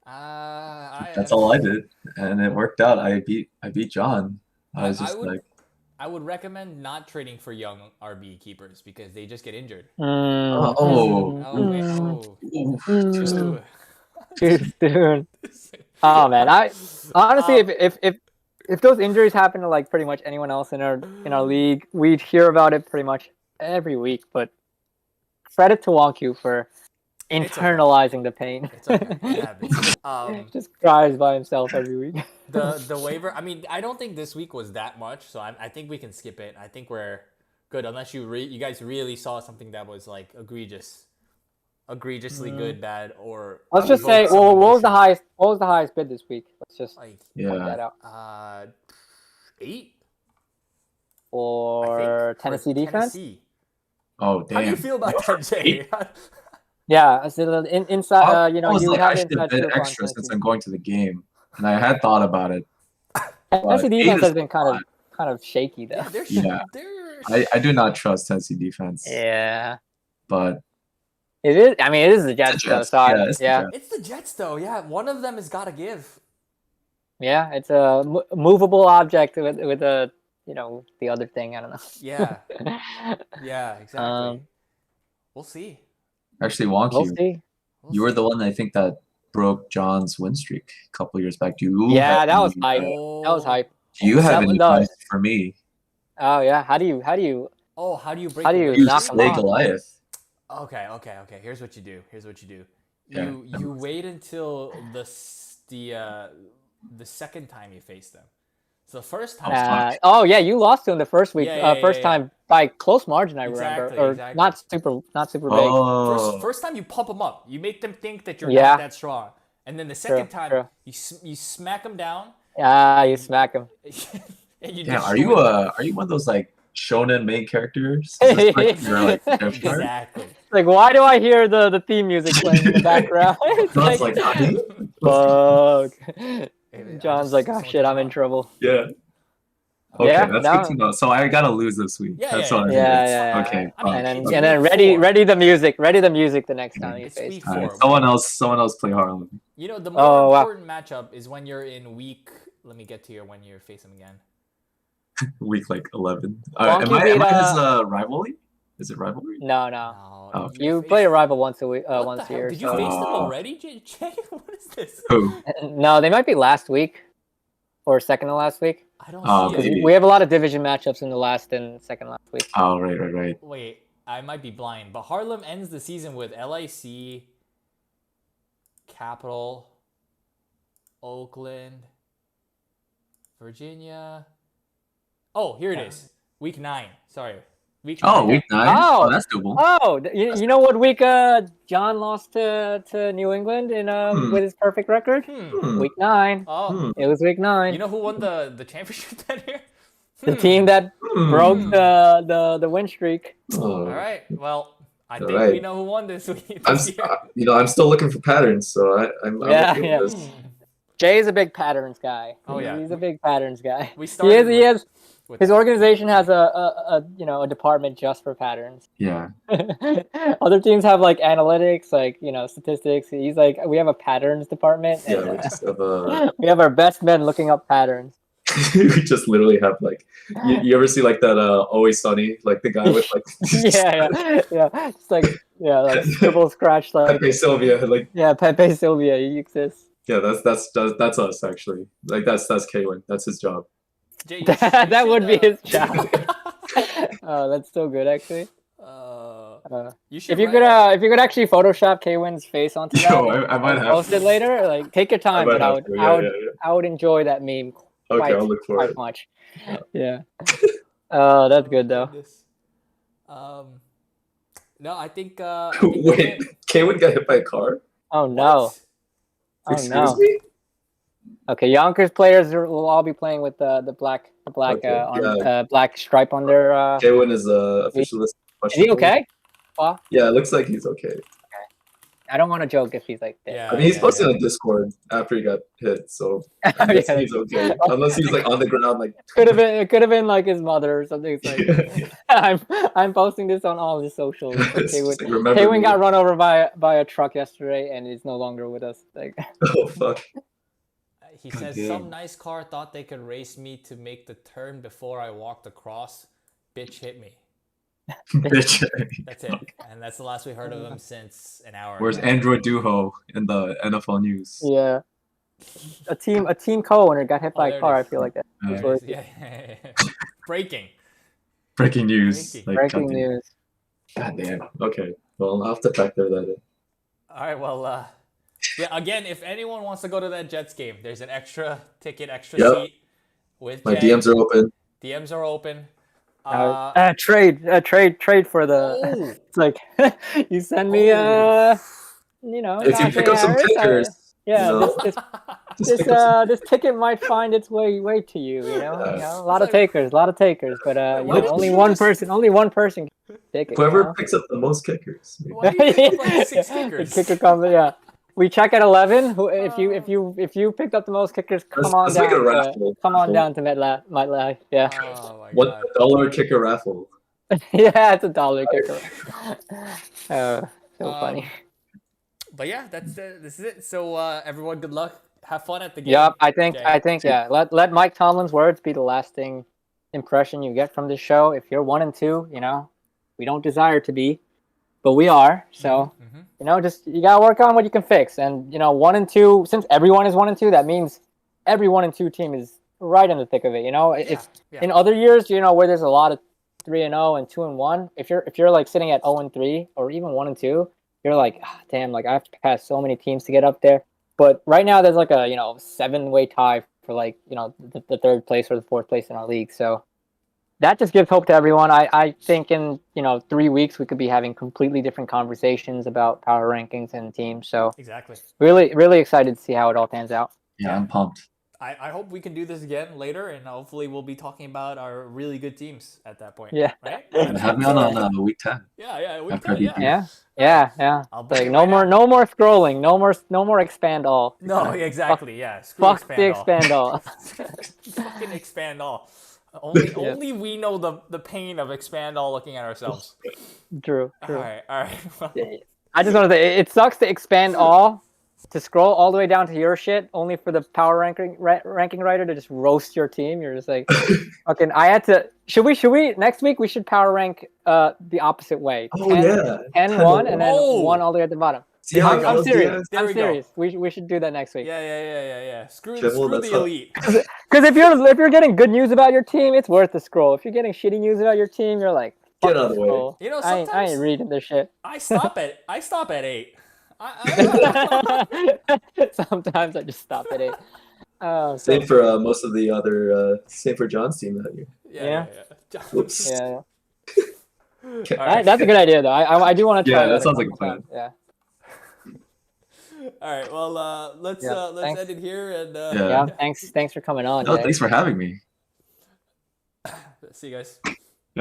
that's all I did, and it worked out. I beat John. I would recommend not trading for young RB keepers because they just get injured. Dude. Oh man, I honestly, if those injuries happen to like pretty much anyone else in our league, we'd hear about it pretty much every week. But credit to Wonku for internalizing the pain. It's okay. It happens. Just cries by himself every week. The waiver. I mean, I don't think this week was that much, so I think we can skip it. I think we're good unless you guys really saw something that was like egregiously good, bad, or let's just say, what was the highest bid this week? Let's just point that out. 8 for Tennessee defense. Tennessee. Oh damn! How do you feel about that, Jay? Yeah, so inside, I was you like, have I should have bid extra since I'm going to the game, and I had thought about it. Tennessee defense has been kind of shaky though. I do not trust Tennessee defense. Yeah, but it is. I mean, it is the Jets. It's the Jets though. Yeah, one of them has got to give. Yeah, it's a movable object with a the other thing. I don't know. Yeah, yeah, exactly. Um, We'll see. Actually, we'll Wonky, see. We'll you were see. the one I think that broke John's win streak a couple years back. Yeah, that was hype. Oh, That was hype. Do you have That- any the- advice for me? Oh yeah. How do you oh, how do you break How the do you win You knock streak? him slay off? Goliath. Okay. Here's what you do. Yeah, You wait until the second time you face them. So the first time. Oh yeah, you lost to him the first week. Yeah, First time by close margin, I remember, Exactly, or exactly. not super big. Oh, First time you pump them up. You make them think that you're Yeah. not that strong. And then the second time true. you smack them down You smack him. and you damn! destroy them. Are you one of those like shonen main characters? Is this like your like avatar? Exactly. Like, why do I hear the theme music playing in the background? It's John's like, "Nani?" fuck. I John's just- like, oh someone shit, took I'm him in out. trouble. Yeah. Okay, Yeah, that's no. good to know. So I gotta lose this week. Yeah, That's yeah, what I yeah. mean. Yeah. Okay. I mean, fuck. it's And then week ready four. ready the music the next time you It's face. week All right, 4. someone else play Harlem. You know, the more Oh, wow. important matchup is when you're in week. Let me get to when you face them again. Week like 11. Wonky Am I beat, his rivalry? Is it rivalry? No. No, Oh. You face- play a rival once a week, What once the a hell? year. Did you so- face them Oh. already, Jay? What is this? Who? No, they might be last week, or second to last week. I don't Oh, see Because it. maybe. we have a lot of division matchups in the last and second last week. Oh, right. Wait, I might be blind, but Harlem ends the season with LIC, Capital, Oakland, Virginia. Oh, here it is. Week 9. Sorry. Week 9. Oh, week 9. Oh. Oh, that's doable. Oh, you know what week John lost to New England in with his perfect record? Hmm. Week 9. Oh, Hmm. It was week 9. you know who won the championship that year? The team that Hmm. broke the win streak. Oh. All right. Well, I All think right. we know who won this week. I'm, This year. I'm still looking for patterns, so I'm Yeah, okay with yeah. this. Jay is a big patterns guy. Oh, yeah. He's a big patterns guy. We He started has with his that. organization has a department just for patterns. Yeah. Other teams have like analytics, like statistics. He's like, we have a patterns department. Yeah, and, we just have we have our best men looking up patterns. we just literally have like you ever see like that Always Sunny, like the guy with like yeah. Just like scribble scratch like Pepe Sylvia, like Pepe Sylvia. He exists. yeah, that's us actually. Like that's Kaywin. That's his job. Jay, you That should, would be his job. Oh, that's so good actually. You should If you write- could actually Photoshop Kwin's face onto that, Yo, I might and have post it later. Like, take your I time, might but have to. Yeah. I would enjoy that meme Okay, quite, I'll look for quite it. much. Yeah. Oh, that's good though. Goodness. No, I think. Wait, Kaywin got hit by a car? Oh no. Oh Excuse no. me? Okay, Yonkers players will all be playing with the black Okay, black stripe on their. Kaywin is officially Is he questionable. okay? Well, Yeah, it looks like he's okay. I don't want to joke if he's like this. Yeah. I mean, he's posted on Discord after he got hit, so I Yeah, guess he's okay. Unless he's like on the ground, like it could have been like his mother or something. It's like I'm posting this on all his socials. Like, It's Kwin, just like, remember Kwin me. got run over by a truck yesterday and is no longer with us. Like, Oh fuck. He says damn. some nice car thought they could race me to make the turn before I walked across. Bitch hit me. Bitch. That's it, and that's the last we heard of him since an hour. Where's ago. Android Duho in the NFL news? yeah, a team co-owner got hit by there a it car. I is. feel like that. There That's it is. Yeah. Breaking. Breaking news. Breaking. Like, Breaking goddamn. news. God damn. Okay. Well, I'll have to factor that in. All right. Well, yeah. Again, if anyone wants to go to that Jets game, there's an extra ticket, extra Yep. seat with My Jay. DMs are open. DMs are open. Trade for the. Oh. It's like you send me If you pick up some Najee Harris, kickers, yeah, you know, this just pick up this ticket might find its way to you. A lot of takers, but Why don't only you one just- person can take it. whoever picks up the most kickers. Why do you pick like 6 kickers? The kicker combo, yeah. We check at 11. If you picked up the most kickers, come on Let's down. make it a To, raffle. come on down to MetLife. Yeah, Oh my god. $1 kicker raffle. yeah, it's $1 kicker. So funny. But yeah, this is it. So everyone, good luck. Have fun at the game. Yep, I Jay. think yeah. Let Mike Tomlin's words be the lasting impression you get from this show. If you're 1-2, you know, we don't desire to be, but we are. So, you know, just you gotta work on what you can fix. And you know, 1-2. Since everyone is 1-2, that means every 1-2 team is right in the thick of it. You know, if in other years, you know, where there's a lot of 3-0 and 2-1, if you're like sitting at 0-3 or even 1-2, you're like, damn, like I have to pass so many teams to get up there. But right now, there's like a 7-way tie for like the third place or the fourth place in our league. So that just gives hope to everyone. I think in 3 weeks we could be having completely different conversations about power rankings and teams. So exactly, really really excited to see how it all pans out. Yeah, I'm pumped. I hope we can do this again later, and hopefully we'll be talking about our really good teams at that point. Yeah. Right? Have me on week 10. Yeah, week After 10, I beat yeah. you. Yeah. I'll book Like it no right more now. no more scrolling, no more expand all. No, exactly. Yeah. Screw Fuck expand the all. expand all. Fucking expand all. Only we know the pain of expand all looking at ourselves. True. All right. Well, I just want to say it sucks to expand all, to scroll all the way down to your shit, only for the power ranking writer to just roast your team. You're just like, okay, I had to. Should we next week we should power rank the opposite way. Oh, yeah. 10-1 and then Oh. 1 all the way at the bottom. See how it I'm goes, serious. Diaz? There I'm we go. serious. We should do that next week. Yeah. Screw Kimmel, the that's how- elite. Because if you're getting good news about your team, it's worth the scroll. If you're getting shitty news about your team, you're like, fuck Get out of the way. scroll. You know, I sometimes ain't reading this shit. I stop at 8. Sometimes I just stop at 8. Oh, Same for most of the other. Same for John's team that year. Yeah. Whoops. yeah. Okay. All right. That's a good idea, though. I do want to try. Yeah, that a sounds like a couple plan. times. Yeah. All right. Well, let's thanks. end it here and Yeah. Thanks for coming on. No, Jay. thanks for having me. see you guys.